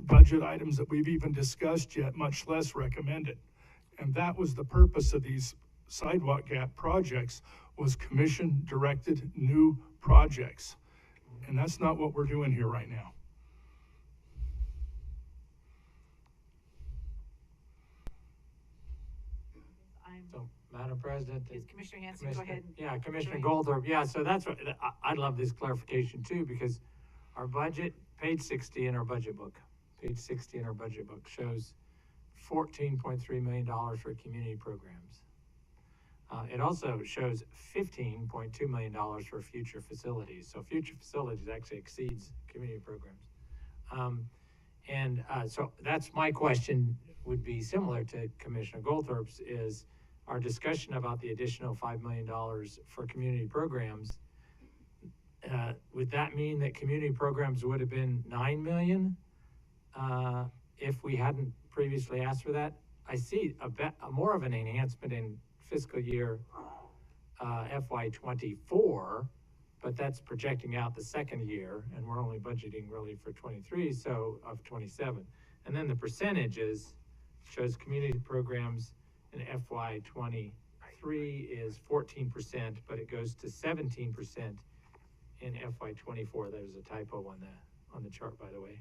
Speaker 5: budget items that we've even discussed yet, much less recommended. And that was the purpose of these sidewalk gap projects, was commission-directed new projects. And that's not what we're doing here right now.
Speaker 4: So, Madam President.
Speaker 2: Is Commissioner Hanson, go ahead.
Speaker 4: Yeah, Commissioner
Speaker 2: Join.
Speaker 4: Goldthorpe, yeah, so that's what, I'd love this clarification too, because our budget, page 60 in our budget book, shows $14.3 million for community programs. It also shows $15.2 million for future facilities, so future facilities actually exceeds community programs. So that's my question, would be similar to Commissioner Goldthorpe's, is our discussion about the additional $5 million for community programs. Would that mean that community programs would have been $9 million if we hadn't previously asked for that? I see more of an enhancement in fiscal year FY24, but that's projecting out the second year, and we're only budgeting really for 23, so of 27. And then the percentages shows community programs in FY23 is 14%, but it goes to 17% in FY24. There's a typo on the chart, by the way.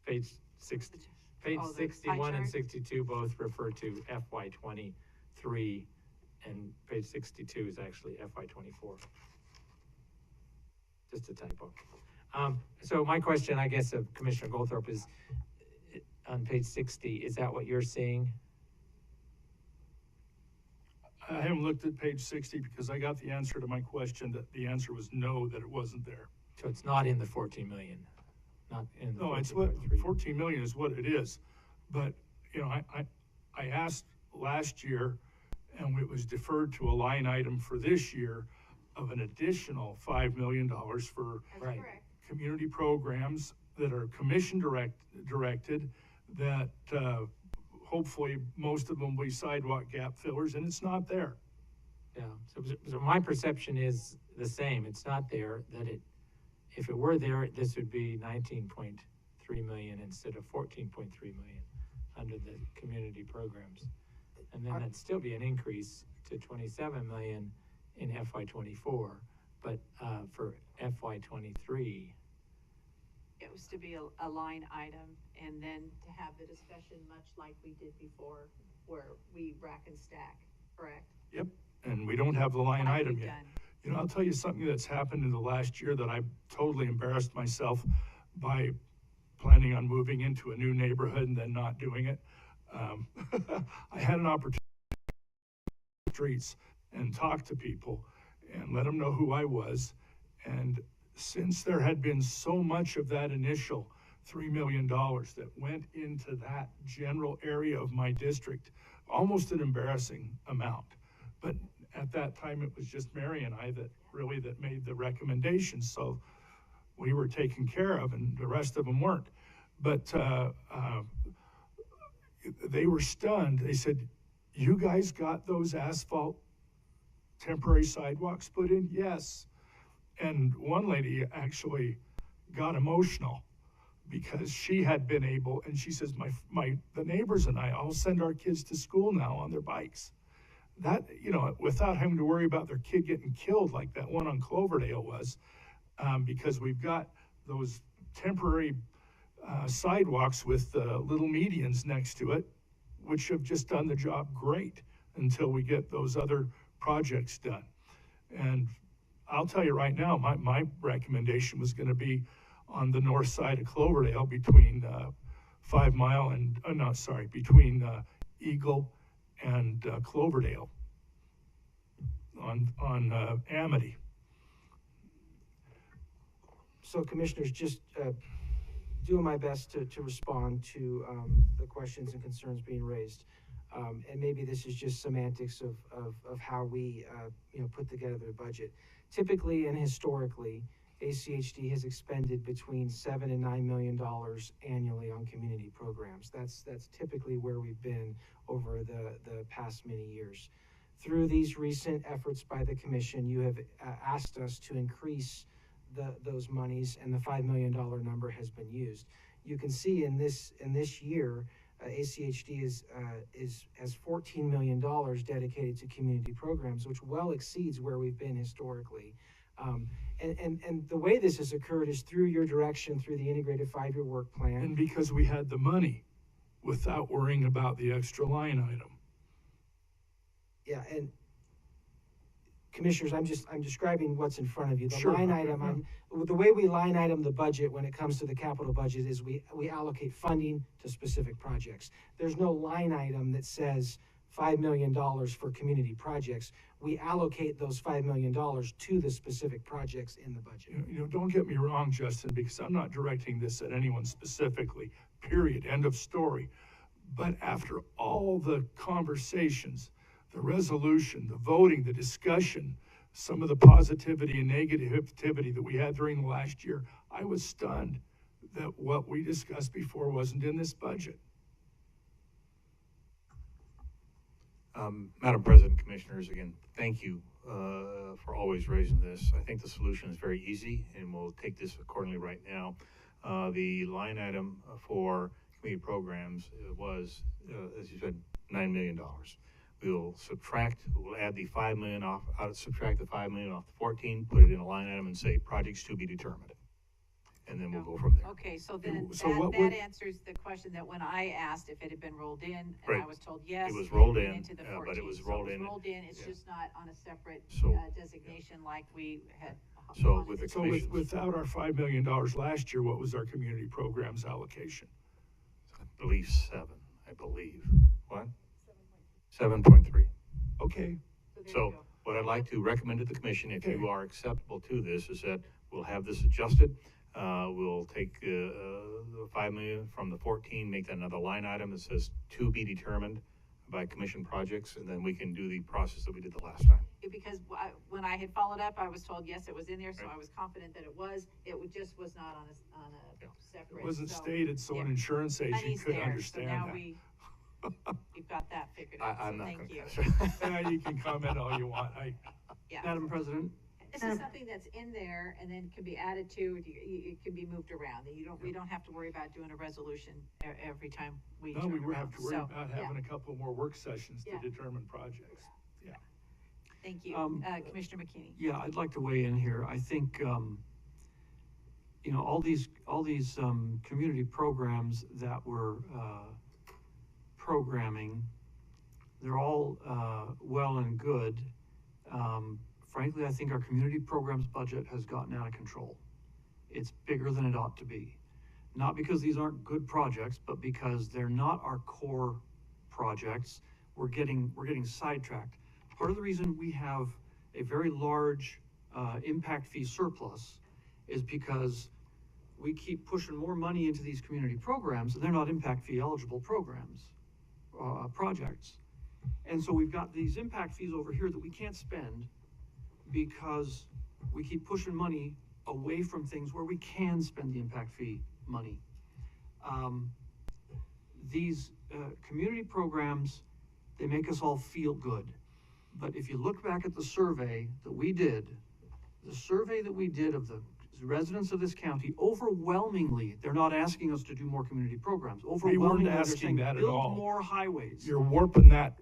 Speaker 4: Page 61 and 62 both refer to FY23, and page 62 is actually FY24. Just a typo. So my question, I guess, of Commissioner Goldthorpe is, on page 60, is that what you're seeing?
Speaker 5: I haven't looked at page 60 because I got the answer to my question that the answer was no, that it wasn't there.
Speaker 4: So it's not in the 14 million, not in the
Speaker 5: No, it's 14 million is what it is. But, you know, I asked last year, and it was deferred to a line item for this year of an additional $5 million for
Speaker 4: Right.
Speaker 5: community programs that are commission directed, that hopefully most of them will be sidewalk gap fillers, and it's not there.
Speaker 4: Yeah, so my perception is the same. It's not there, that if it were there, this would be 19.3 million instead of 14.3 million under the community programs. And then that'd still be an increase to 27 million in FY24, but for FY23.
Speaker 2: It was to be a line item, and then to have the discussion much like we did before, where we rack and stack, correct?
Speaker 5: Yep, and we don't have the line
Speaker 2: Like
Speaker 5: item
Speaker 2: we've
Speaker 5: yet.
Speaker 2: done.
Speaker 5: You know, I'll tell you something that's happened in the last year that I've totally embarrassed myself by planning on moving into a new neighborhood and then not doing it. I had an opportunity to streets and talk to people and let them know who I was. And since there had been so much of that initial $3 million that went into that general area of my district, almost an embarrassing amount. But at that time, it was just Mary and I that made the recommendations. So we were taken care of, and the rest of them weren't. But they were stunned. They said, "You guys got those asphalt temporary sidewalks put in?" Yes. And one lady actually got emotional because she had been able, and she says, the neighbors and I all send our kids to school now on their bikes. That, you know, without having to worry about their kid getting killed like that one on Cloverdale was, because we've got those temporary sidewalks with little medians next to it, which have just done the job great until we get those other projects done. And I'll tell you right now, my recommendation was going to be on the north side of Cloverdale between 5 Mile and, between Eagle and Cloverdale on Amity.
Speaker 9: So commissioners, just doing my best to respond to the questions and concerns being raised. And maybe this is just semantics of how we, put together the budget. Typically and historically, ACHD has expended between $7 and $9 million annually on community programs. That's typically where we've been over the past many years. Through these recent efforts by the commission, you have asked us to increase those monies, and the $5 million number has been used. You can see in this year, ACHD has $14 million dedicated to community programs, which well exceeds where we've been historically. And the way this has occurred is through your direction, through the integrated 5-year work plan.
Speaker 5: And because we had the money without worrying about the extra line item.
Speaker 9: Yeah, and commissioners, I'm describing what's in front of you. The
Speaker 5: Sure,
Speaker 9: line
Speaker 5: okay,
Speaker 9: item, the way we line item the budget when it comes to the capital budget is we allocate funding to specific projects. There's no line item that says $5 million for community projects. We allocate those $5 million to the specific projects in the budget.
Speaker 5: Don't get me wrong, Justin, because I'm not directing this at anyone specifically, period, end of story. But after all the conversations, the resolution, the voting, the discussion, some of the positivity and negativity that we had during the last year, I was stunned that what we discussed before wasn't in this budget.
Speaker 1: Madam President, Commissioners, again, thank you for always raising this. I think the solution is very easy, and we'll take this accordingly right now. The line item for community programs was, as you said, $9 million. We'll add the 5 million off, subtract the 5 million off the 14, put it in a line item and say projects to be determined. And then we'll go from there.
Speaker 2: Okay, so then
Speaker 5: So
Speaker 2: that answers the question that when I asked if it had been rolled in, and
Speaker 1: Right.
Speaker 2: I was told yes.
Speaker 1: It was rolled in,
Speaker 2: into the
Speaker 1: but it was
Speaker 2: 14.
Speaker 1: rolled
Speaker 2: So
Speaker 1: in.
Speaker 2: Rolled in, it's
Speaker 1: Yeah.
Speaker 2: just not on a separate
Speaker 1: So-
Speaker 2: designation like we had.
Speaker 1: So
Speaker 2: wanted
Speaker 1: with
Speaker 2: it
Speaker 1: the
Speaker 2: to
Speaker 5: So
Speaker 2: be.
Speaker 1: commission-
Speaker 5: without our $5 million last year, what was our community programs allocation?
Speaker 1: I believe 7, I believe. What? 7.3.
Speaker 5: Okay,
Speaker 2: there you
Speaker 1: So
Speaker 2: go.
Speaker 1: what I'd like to recommend to the commission, if you
Speaker 5: Okay.
Speaker 1: are acceptable to this, is that we'll have this adjusted. We'll take the 5 million from the 14, make that another line item that says to be determined by commission projects, and then we can do the process that we did the last time.
Speaker 2: Because when I had followed up, I was told, yes, it was in there, so I was confident that it was. Just was not on a separate.
Speaker 5: it wasn't
Speaker 2: so-
Speaker 5: stated, so an
Speaker 2: yeah.
Speaker 5: insurance agent
Speaker 2: Money's
Speaker 5: could
Speaker 2: there,
Speaker 5: understand
Speaker 2: so now
Speaker 5: that.
Speaker 2: we've got that figured out,
Speaker 1: I'm
Speaker 2: so
Speaker 1: not
Speaker 2: thank
Speaker 1: gonna
Speaker 2: you.
Speaker 1: pass.
Speaker 5: Yeah, you can comment all you want.
Speaker 2: Yeah.
Speaker 7: Madam President,
Speaker 2: This is something that's in there and then can be added to, it can be moved around. We don't have to worry about doing a resolution every time we
Speaker 5: No,
Speaker 2: turn
Speaker 5: we
Speaker 2: around.
Speaker 5: have to worry
Speaker 2: So,
Speaker 5: about
Speaker 2: yeah,
Speaker 5: having a couple more work sessions to
Speaker 2: Yeah.
Speaker 5: determine projects.
Speaker 2: Thank you. Commissioner McKinney.
Speaker 7: yeah, I'd like to weigh in here. I think, all these community programs that we're programming, they're all well and good. Frankly, I think our community programs budget has gotten out of control. It's bigger than it ought to be. Not because these aren't good projects, but because they're not our core projects. We're getting sidetracked. Part of the reason we have a very large impact fee surplus is because we keep pushing more money into these community programs, and they're not impact fee eligible programs, projects. And so we've got these impact fees over here that we can't spend because we keep pushing money away from things where we can spend the impact fee money. These community programs, they make us all feel good. But if you look back at the survey that we did of the residents of this county, overwhelmingly, they're not asking us to do more community programs. Overwhelmingly, they're
Speaker 5: asking
Speaker 7: saying,
Speaker 5: that at
Speaker 7: build
Speaker 5: all.
Speaker 7: more highways.
Speaker 5: You're warping that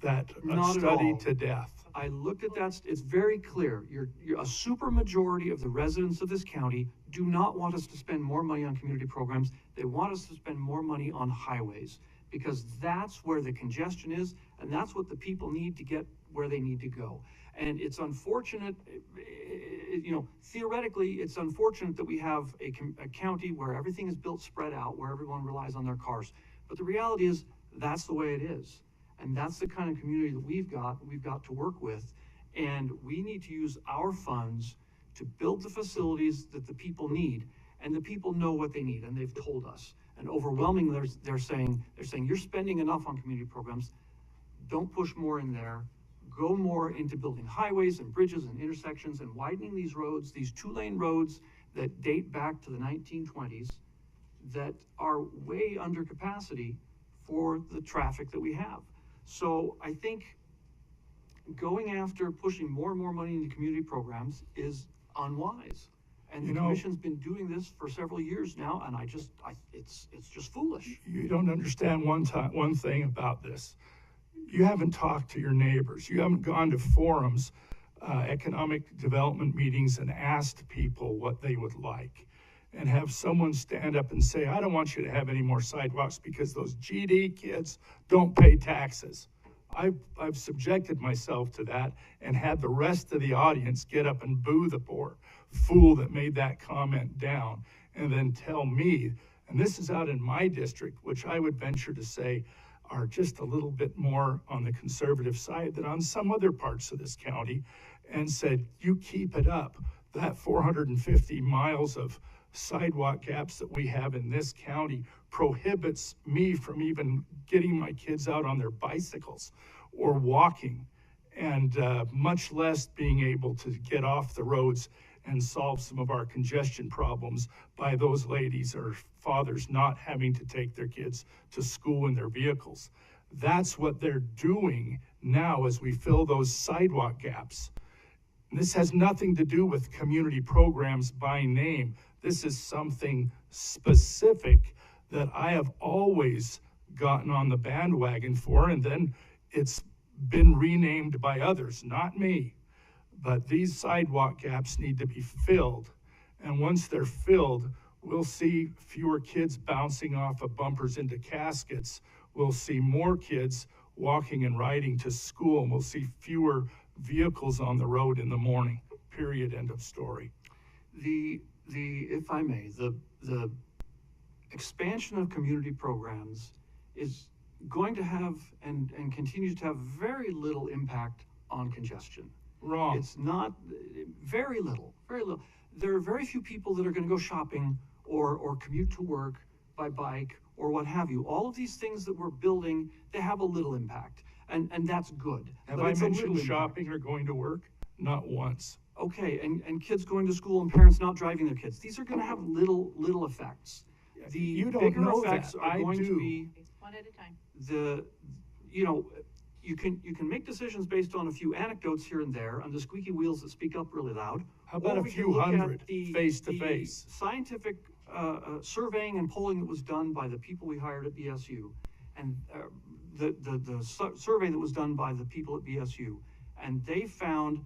Speaker 7: Not at
Speaker 5: study
Speaker 7: all.
Speaker 5: to death.
Speaker 7: I looked at that, it's very clear. You're a super majority of the residents of this county do not want us to spend more money on community programs. They want us to spend more money on highways because that's where the congestion is and that's what the people need to get where they need to go. And it's unfortunate, theoretically, it's unfortunate that we have a county where everything is built spread out, where everyone relies on their cars. But the reality is, that's the way it is. And that's the kind of community that we've got to work with. And we need to use our funds to build the facilities that the people need. And the people know what they need, and they've told us. And overwhelmingly, they're saying, you're spending enough on community programs. don't push more in there. Go more into building highways and bridges and intersections and widening these roads, these 2-lane roads that date back to the 1920s that are way under capacity for the traffic that we have. So I think going after pushing more and more money into community programs is unwise. And the commission's been doing this for several years now, and it's just foolish.
Speaker 5: You don't understand one thing about this. You haven't talked to your neighbors. You haven't gone to forums, economic development meetings, and asked people what they would like. And have someone stand up and say, I don't want you to have any more sidewalks because those GD kids don't pay taxes. I've subjected myself to that and had the rest of the audience get up and boo the poor fool that made that comment down, and then tell me, and this is out in my district, which I would venture to say are just a little bit more on the conservative side than on some other parts of this county, and said, you keep it up. That 450 miles of sidewalk gaps that we have in this county prohibits me from even getting my kids out on their bicycles or walking, and much less being able to get off the roads and solve some of our congestion problems by those ladies or fathers not having to take their kids to school in their vehicles. That's what they're doing now as we fill those sidewalk gaps. And this has nothing to do with community programs by name. This is something specific that I have always gotten on the bandwagon for, and then it's been renamed by others, not me. But these sidewalk gaps need to be filled. And once they're filled, we'll see fewer kids bouncing off of bumpers into caskets. We'll see more kids walking and riding to school, and we'll see fewer vehicles on the road in the morning. Period. End of story.
Speaker 7: If I may, the expansion of community programs is going to have and continues to have very little impact on congestion.
Speaker 5: Wrong.
Speaker 7: It's not, very little. There are very few people that are going to go shopping or commute to work by bike or what have you. All of these things that we're building, they have a little impact, and that's good.
Speaker 5: Have I mentioned shopping or going to work? Not once.
Speaker 7: Okay, and kids going to school and parents not driving their kids. These are going to have little effects. The
Speaker 5: You don't
Speaker 7: bigger
Speaker 5: know
Speaker 7: effects
Speaker 5: that.
Speaker 7: are
Speaker 5: I
Speaker 7: going
Speaker 5: do.
Speaker 7: to be
Speaker 2: One at a time.
Speaker 7: you can make decisions based on a few anecdotes here and there on the squeaky wheels that speak up really loud.
Speaker 5: How about
Speaker 7: Or
Speaker 5: a
Speaker 7: we can
Speaker 5: few
Speaker 7: look at
Speaker 5: hundred face to
Speaker 7: the
Speaker 5: face?
Speaker 7: Scientific surveying and polling that was done by the people we hired at BSU, and the survey that was done by the people at BSU, and they found,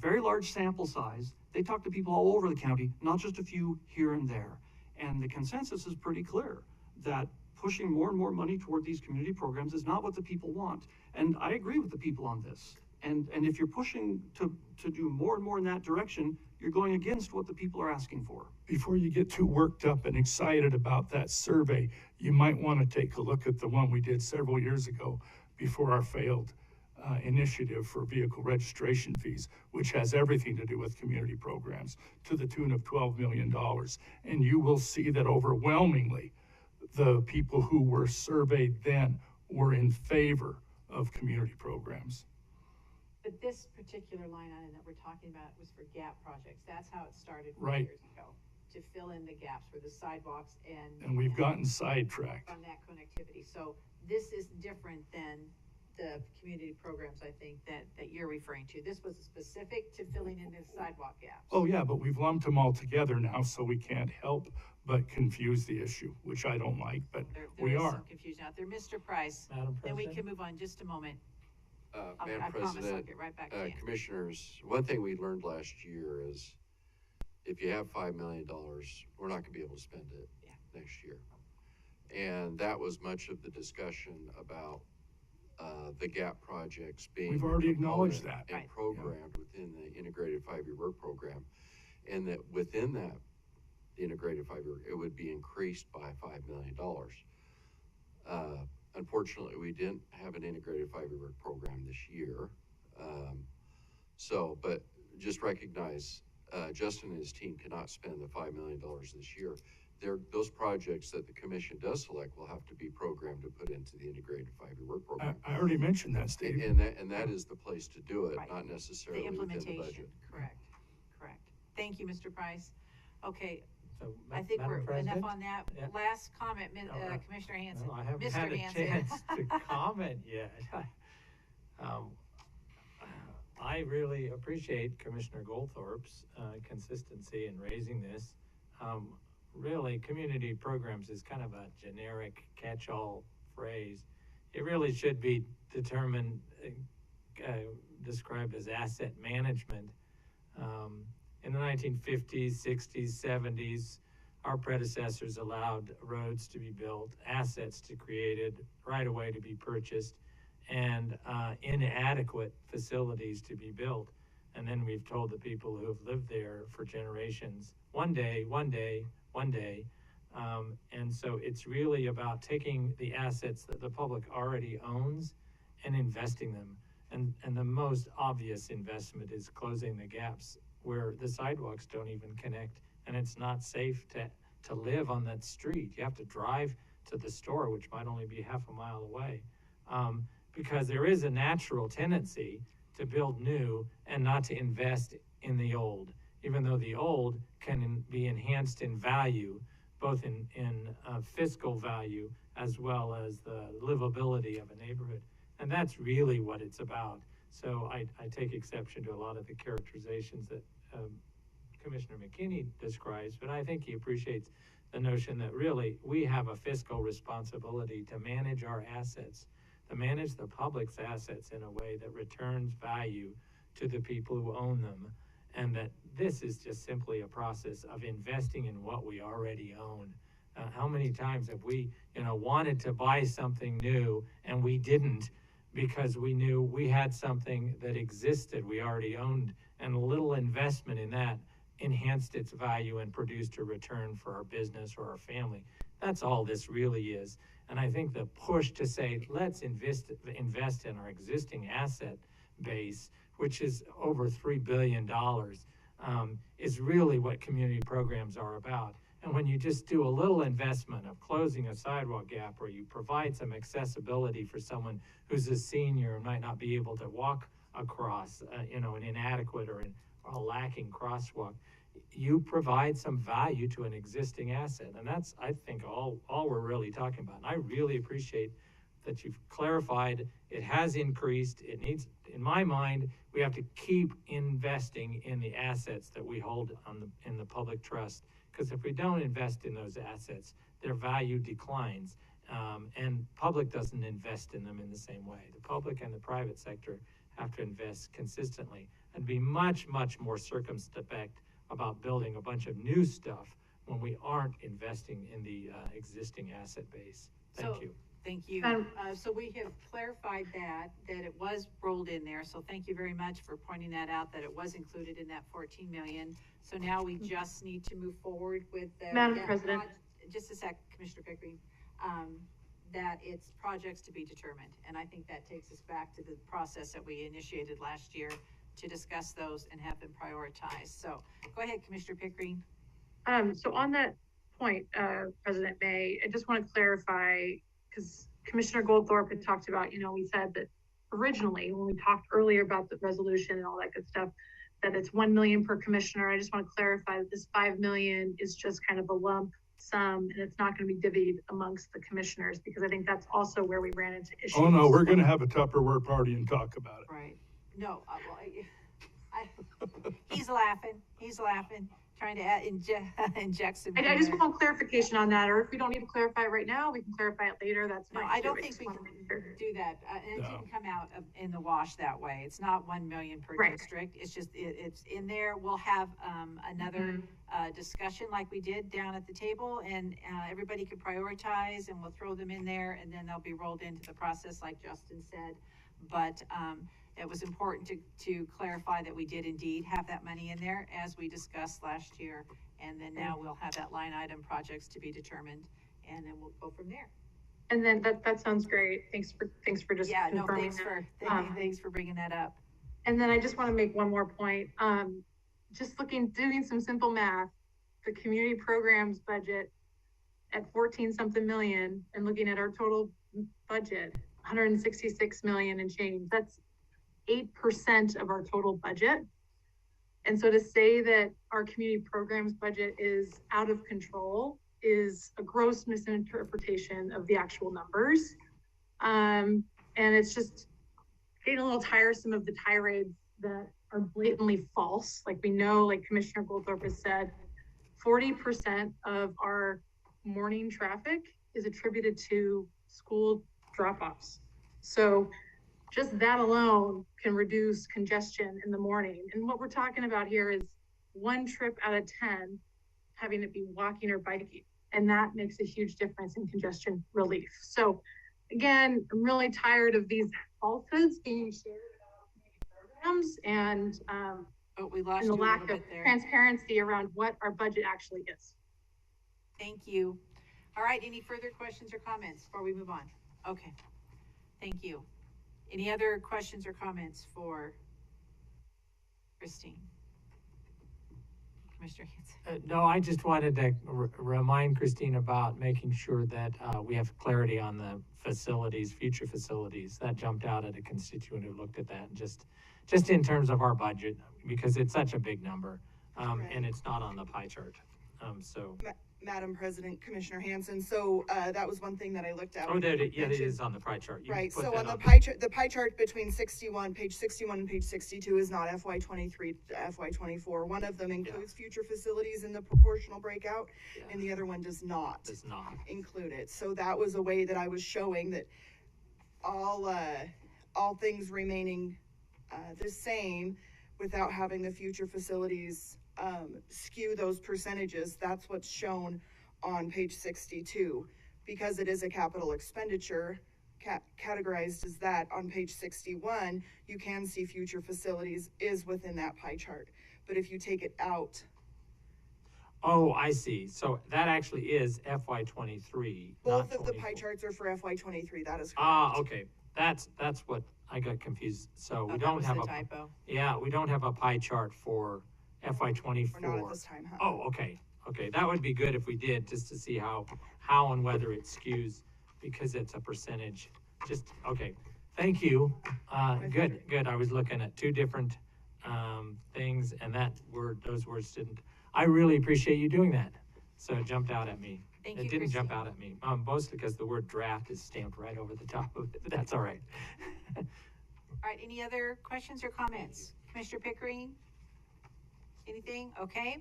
Speaker 7: very large sample size. They talked to people all over the county, not just a few here and there. And the consensus is pretty clear that pushing more and more money toward these community programs is not what the people want. And I agree with the people on this. And if you're pushing to do more and more in that direction, you're going against what the people are asking for.
Speaker 5: Before you get too worked up and excited about that survey, you might want to take a look at the one we did several years ago before our failed initiative for vehicle registration fees, which has everything to do with community programs, to the tune of $12 million. And you will see that overwhelmingly, the people who were surveyed then were in favor of community programs.
Speaker 2: But this particular line item that we're talking about was for gap projects. That's how it started 4
Speaker 5: Right.
Speaker 2: years ago, to fill in the gaps for the sidewalks
Speaker 5: And we've gotten sidetracked.
Speaker 2: on that connectivity. So this is different than the community programs, I think, that you're referring to. This was specific to filling in the sidewalk gaps.
Speaker 5: Oh, yeah, but we've lumped them all together now, so we can't help but confuse the issue, which I don't like, but
Speaker 2: There
Speaker 5: we
Speaker 2: is
Speaker 5: are.
Speaker 2: some confusion out there. Mr. Price,
Speaker 4: Madam
Speaker 2: then we
Speaker 4: President?
Speaker 2: can move on just a moment.
Speaker 10: Madam
Speaker 2: I promise I'll
Speaker 10: President,
Speaker 2: get right back to you.
Speaker 10: Commissioners, one thing we learned last year is if you have $5 million, we're not gonna be able to spend it next year. And that was much of the discussion about the GAP projects being.
Speaker 5: We've already acknowledged
Speaker 10: component
Speaker 5: that.
Speaker 10: And programmed within the integrated 5-year work program. And that within that, the integrated 5-year, it would be increased by $5 million. Unfortunately, we didn't have an integrated 5-year work program this year. But just recognize, Justin and his team cannot spend the $5 million this year those projects that the commission does select will have to be programmed to put into the integrated 5-year work program.
Speaker 5: I already mentioned that, Steve.
Speaker 10: And that is the place to do it,
Speaker 2: Right.
Speaker 10: not
Speaker 2: The
Speaker 10: necessarily within the
Speaker 2: implementation,
Speaker 10: budget.
Speaker 2: correct. Thank you, Mr. Price. Okay,
Speaker 4: So,
Speaker 2: I think
Speaker 4: Madam
Speaker 2: we're enough
Speaker 4: President?
Speaker 2: on that.
Speaker 4: Yeah.
Speaker 2: Last comment,
Speaker 4: No,
Speaker 2: Commissioner Hanson.
Speaker 4: No, I haven't
Speaker 2: Mr.
Speaker 4: had a
Speaker 2: Hanson.
Speaker 4: chance to comment yet. I really appreciate Commissioner Goldthorpe's consistency in raising this. Really, community programs is kind of a generic catch-all phrase. It really should be determined, described as asset management. In the 1950s, 60s, 70s, our predecessors allowed roads to be built, assets to be created, right-of-way to be purchased, and inadequate facilities to be built. And then we've told the people who have lived there for generations, one day. And so it's really about taking the assets that the public already owns and investing them. And the most obvious investment is closing the gaps where the sidewalks don't even connect, and it's not safe to live on that street. You have to drive to the store, which might only be half a mile away, because there is a natural tendency to build new and not to invest in the old, even though the old can be enhanced in value, both in fiscal value as well as the livability of a neighborhood. And that's really what it's about. So I take exception to a lot of the characterizations that Commissioner McKinney describes, but I think he appreciates the notion that really we have a fiscal responsibility to manage our assets, to manage the public's assets in a way that returns value to the people who own them, and that this is just simply a process of investing in what we already own. How many times have we, wanted to buy something new and we didn't because we knew we had something that existed, we already owned, and a little investment in that enhanced its value and produced a return for our business or our family. That's all this really is. And I think the push to say, let's invest in our existing asset base, which is over $3 billion, is really what community programs are about. And when you just do a little investment of closing a sidewalk gap, or you provide some accessibility for someone who's a senior and might not be able to walk across, an inadequate or a lacking crosswalk, you provide some value to an existing asset. And that's, I think, all we're really talking about. And I really appreciate that you've clarified it has increased. It needs, in my mind, we have to keep investing in the assets that we hold in the public trust. Because if we don't invest in those assets, their value declines. And public doesn't invest in them in the same way. The public and the private sector have to invest consistently and be much, much more circumspect about building a bunch of new stuff when we aren't investing in the existing asset base. Thank you.
Speaker 2: Thank you. So we have clarified that it was rolled in there. So thank you very much for pointing that out, that it was included in that 14 million. So now we just need to move forward with the—
Speaker 6: Madam President.
Speaker 2: Just a sec, Commissioner Pickering. That it's projects to be determined. And I think that takes us back to the process that we initiated last year to discuss those and have them prioritized. So go ahead, Commissioner Pickering.
Speaker 6: So on that point, President May, I just want to clarify, because Commissioner Goldthorpe had talked about, we said that originally, when we talked earlier about the resolution and all that good stuff, that it's 1 million per commissioner. I just want to clarify that this 5 million is just kind of a lump sum, and it's not going to be divvied amongst the commissioners, because I think that's also where we ran into issues.
Speaker 5: Oh, no, we're going to have a Tupperware party and talk about it.
Speaker 2: Right. No, he's laughing, trying to inject some.
Speaker 6: I just want clarification on that, or if we don't need to clarify it right now, we can clarify it later. That's fine.
Speaker 2: No, I don't think we can do that. And it didn't come out in the wash that way. It's not 1 million per district. It's just, it's in there. We'll have another discussion like we did down at the table, and everybody could prioritize, and we'll throw them in there, and then they'll be rolled into the process like Justin said. But it was important to clarify that we did indeed have that money in there as we discussed last year. And then now we'll have that line item projects to be determined, and then we'll go from there.
Speaker 6: And then that sounds great. Thanks for just confirming
Speaker 2: thanks for bringing that up.
Speaker 6: And then I just want to make one more point. Just doing some simple math, the community programs budget at 14 something million and looking at our total budget, 166 million and change, that's 8% of our total budget. And so to say that our community programs budget is out of control is a gross misinterpretation of the actual numbers. And it's just getting a little tiresome of the tirades that are blatantly false. Like we know, like Commissioner Goldthorpe has said, 40% of our morning traffic is attributed to school drop-offs. So just that alone can reduce congestion in the morning. And what we're talking about here is one trip out of 10 having to be walking or biking. And that makes a huge difference in congestion relief. So again, I'm really tired of these falsehoods being shared about programs and
Speaker 2: But we lost
Speaker 6: and the
Speaker 2: you a
Speaker 6: lack
Speaker 2: little
Speaker 6: of
Speaker 2: bit there.
Speaker 6: transparency around what our budget actually is.
Speaker 2: Thank you. All right, any further questions or comments before we move on? Okay, thank you. Any other questions or comments for Christine? Commissioner Hanson?
Speaker 4: No, I just wanted to remind Christine about making sure that we have clarity on the facilities, future facilities. That jumped out at a constituent who looked at that, and just in terms of our budget, because it's such a big number, and it's not on the pie chart. So.
Speaker 8: Madam President, Commissioner Hanson, so that was one thing that I looked at.
Speaker 4: Oh, that it is on the pie chart. You
Speaker 8: right,
Speaker 4: put
Speaker 8: so
Speaker 4: that
Speaker 8: on the pie chart between page 61 and page 62 is not FY23 to FY24. One of them includes future facilities in the proportional breakout, and the other one does not include it. So that was a way that I was showing that all things remaining the same without having the future facilities skew those percentages. That's what's shown on page 62. Because it is a capital expenditure, categorized as that on page 61, you can see future facilities is within that pie chart. But if you take it out.
Speaker 4: Oh, I see. So that actually is FY23.
Speaker 8: Both of the pie charts are for FY23, that is correct.
Speaker 4: Ah, okay. That's what I got confused. So we don't have a typo. Yeah, we don't have a pie chart for FY24.
Speaker 8: Or not at this time, huh?
Speaker 4: Oh, okay. Okay, that would be good if we did, just to see how and whether it skews, because it's a percentage. Just, okay. Thank you. Good. I was looking at two different things, and those words didn't. I really appreciate you doing that. So it jumped out at me.
Speaker 2: Thank
Speaker 4: It
Speaker 2: you,
Speaker 4: didn't jump
Speaker 2: Christine.
Speaker 4: out at me, mostly because the word draft is stamped right over the top of it, but that's all right.
Speaker 2: All right, any other questions or comments? Commissioner Pickering? Anything? Okay.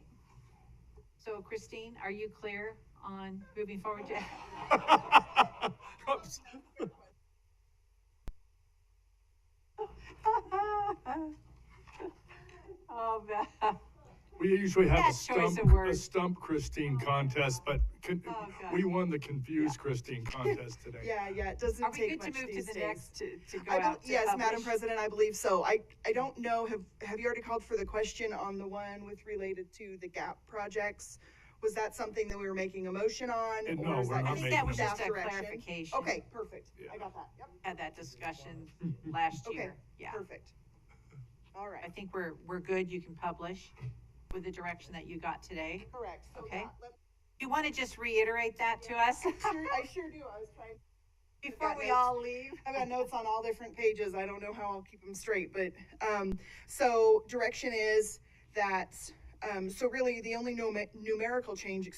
Speaker 2: So Christine, are you clear on moving forward?
Speaker 5: Oops.
Speaker 2: Oh,
Speaker 5: We usually have
Speaker 2: Bad choice of words.
Speaker 5: a stump Christine contest, but
Speaker 2: God.
Speaker 5: we won the confused Christine contest today.
Speaker 8: Yeah, it doesn't
Speaker 2: Are we
Speaker 8: take
Speaker 2: good
Speaker 8: much
Speaker 2: to move to
Speaker 8: these
Speaker 2: the
Speaker 8: days.
Speaker 2: next to go out to
Speaker 8: Yes, Madam
Speaker 2: publish?
Speaker 8: President, I believe so. I don't know, have you already called for the question on the one with related to the GAP projects? Was that something that we were making a motion on?
Speaker 5: No,
Speaker 8: or is
Speaker 5: we're
Speaker 8: that
Speaker 5: not
Speaker 2: I think that was
Speaker 8: staff
Speaker 2: just a
Speaker 8: direction?
Speaker 2: clarification.
Speaker 8: Okay, perfect.
Speaker 5: Yeah.
Speaker 8: I got that. Yep,
Speaker 2: Had that discussion last
Speaker 8: okay,
Speaker 2: year. Yeah.
Speaker 8: perfect. All
Speaker 2: I
Speaker 8: right,
Speaker 2: think we're good. You can publish with the direction that you got today.
Speaker 8: correct. So
Speaker 2: Okay.
Speaker 8: that-
Speaker 2: You want to just reiterate that to us
Speaker 8: I sure do. I was trying.
Speaker 2: before
Speaker 8: got
Speaker 2: we
Speaker 8: notes.
Speaker 2: all leave?
Speaker 8: I've got notes on all different pages. I don't know how I'll keep them straight, but, so direction is that, so really the only numerical change,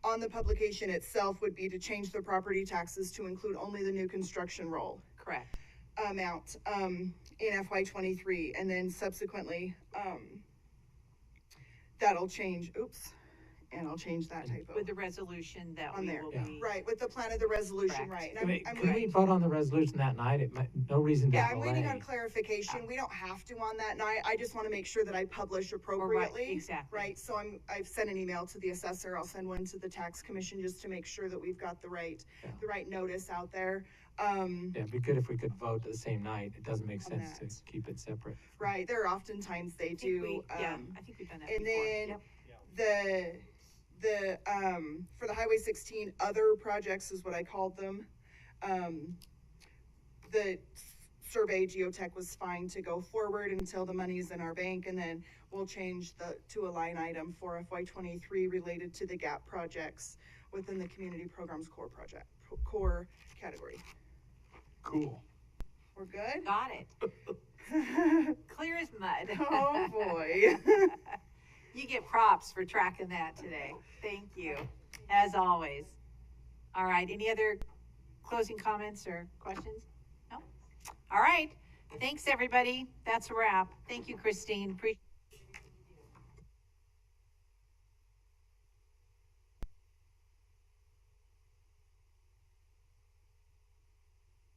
Speaker 8: on the publication itself would be to change the property taxes to include only the new construction roll
Speaker 2: Correct.
Speaker 8: amount, in FY23, and then subsequently, that'll change, and I'll change that typo.
Speaker 2: With the resolution that
Speaker 8: On
Speaker 2: we
Speaker 8: there.
Speaker 2: will
Speaker 4: Yeah.
Speaker 2: be.
Speaker 8: Right, with the plan of the resolution,
Speaker 2: Correct.
Speaker 8: right. And
Speaker 4: Can we vote on the resolution that night? No reason to
Speaker 8: Yeah, I'm
Speaker 4: delay.
Speaker 8: waiting on clarification. We don't have to on that night. I just want to make sure that I publish
Speaker 2: Or right,
Speaker 8: appropriately.
Speaker 2: exactly.
Speaker 8: Right, so I've sent an email to the assessor. I'll send one to the tax commission just to make sure that we've got the right notice out there.
Speaker 4: Yeah, it'd be good if we could vote the same night. It doesn't make
Speaker 8: On
Speaker 4: sense to
Speaker 8: that.
Speaker 4: keep it separate.
Speaker 8: Right, there are oftentimes they
Speaker 2: I think
Speaker 8: do.
Speaker 2: I think we've done that
Speaker 8: And
Speaker 2: before.
Speaker 8: then
Speaker 2: Yep.
Speaker 8: the for the Highway 16 other projects is what I called them. The survey, geotech was fine to go forward until the money's in our bank, and then we'll change to a line item for FY '23 related to the GAP projects within the community programs core category.
Speaker 5: Cool.
Speaker 8: We're good?
Speaker 2: Got it. Clear as mud.
Speaker 8: Oh, boy.
Speaker 2: You get props for tracking that today. Thank you, as always. All right, any other closing comments or questions? No? All right, thanks, everybody. That's a wrap. Thank you, Christine. Appreciate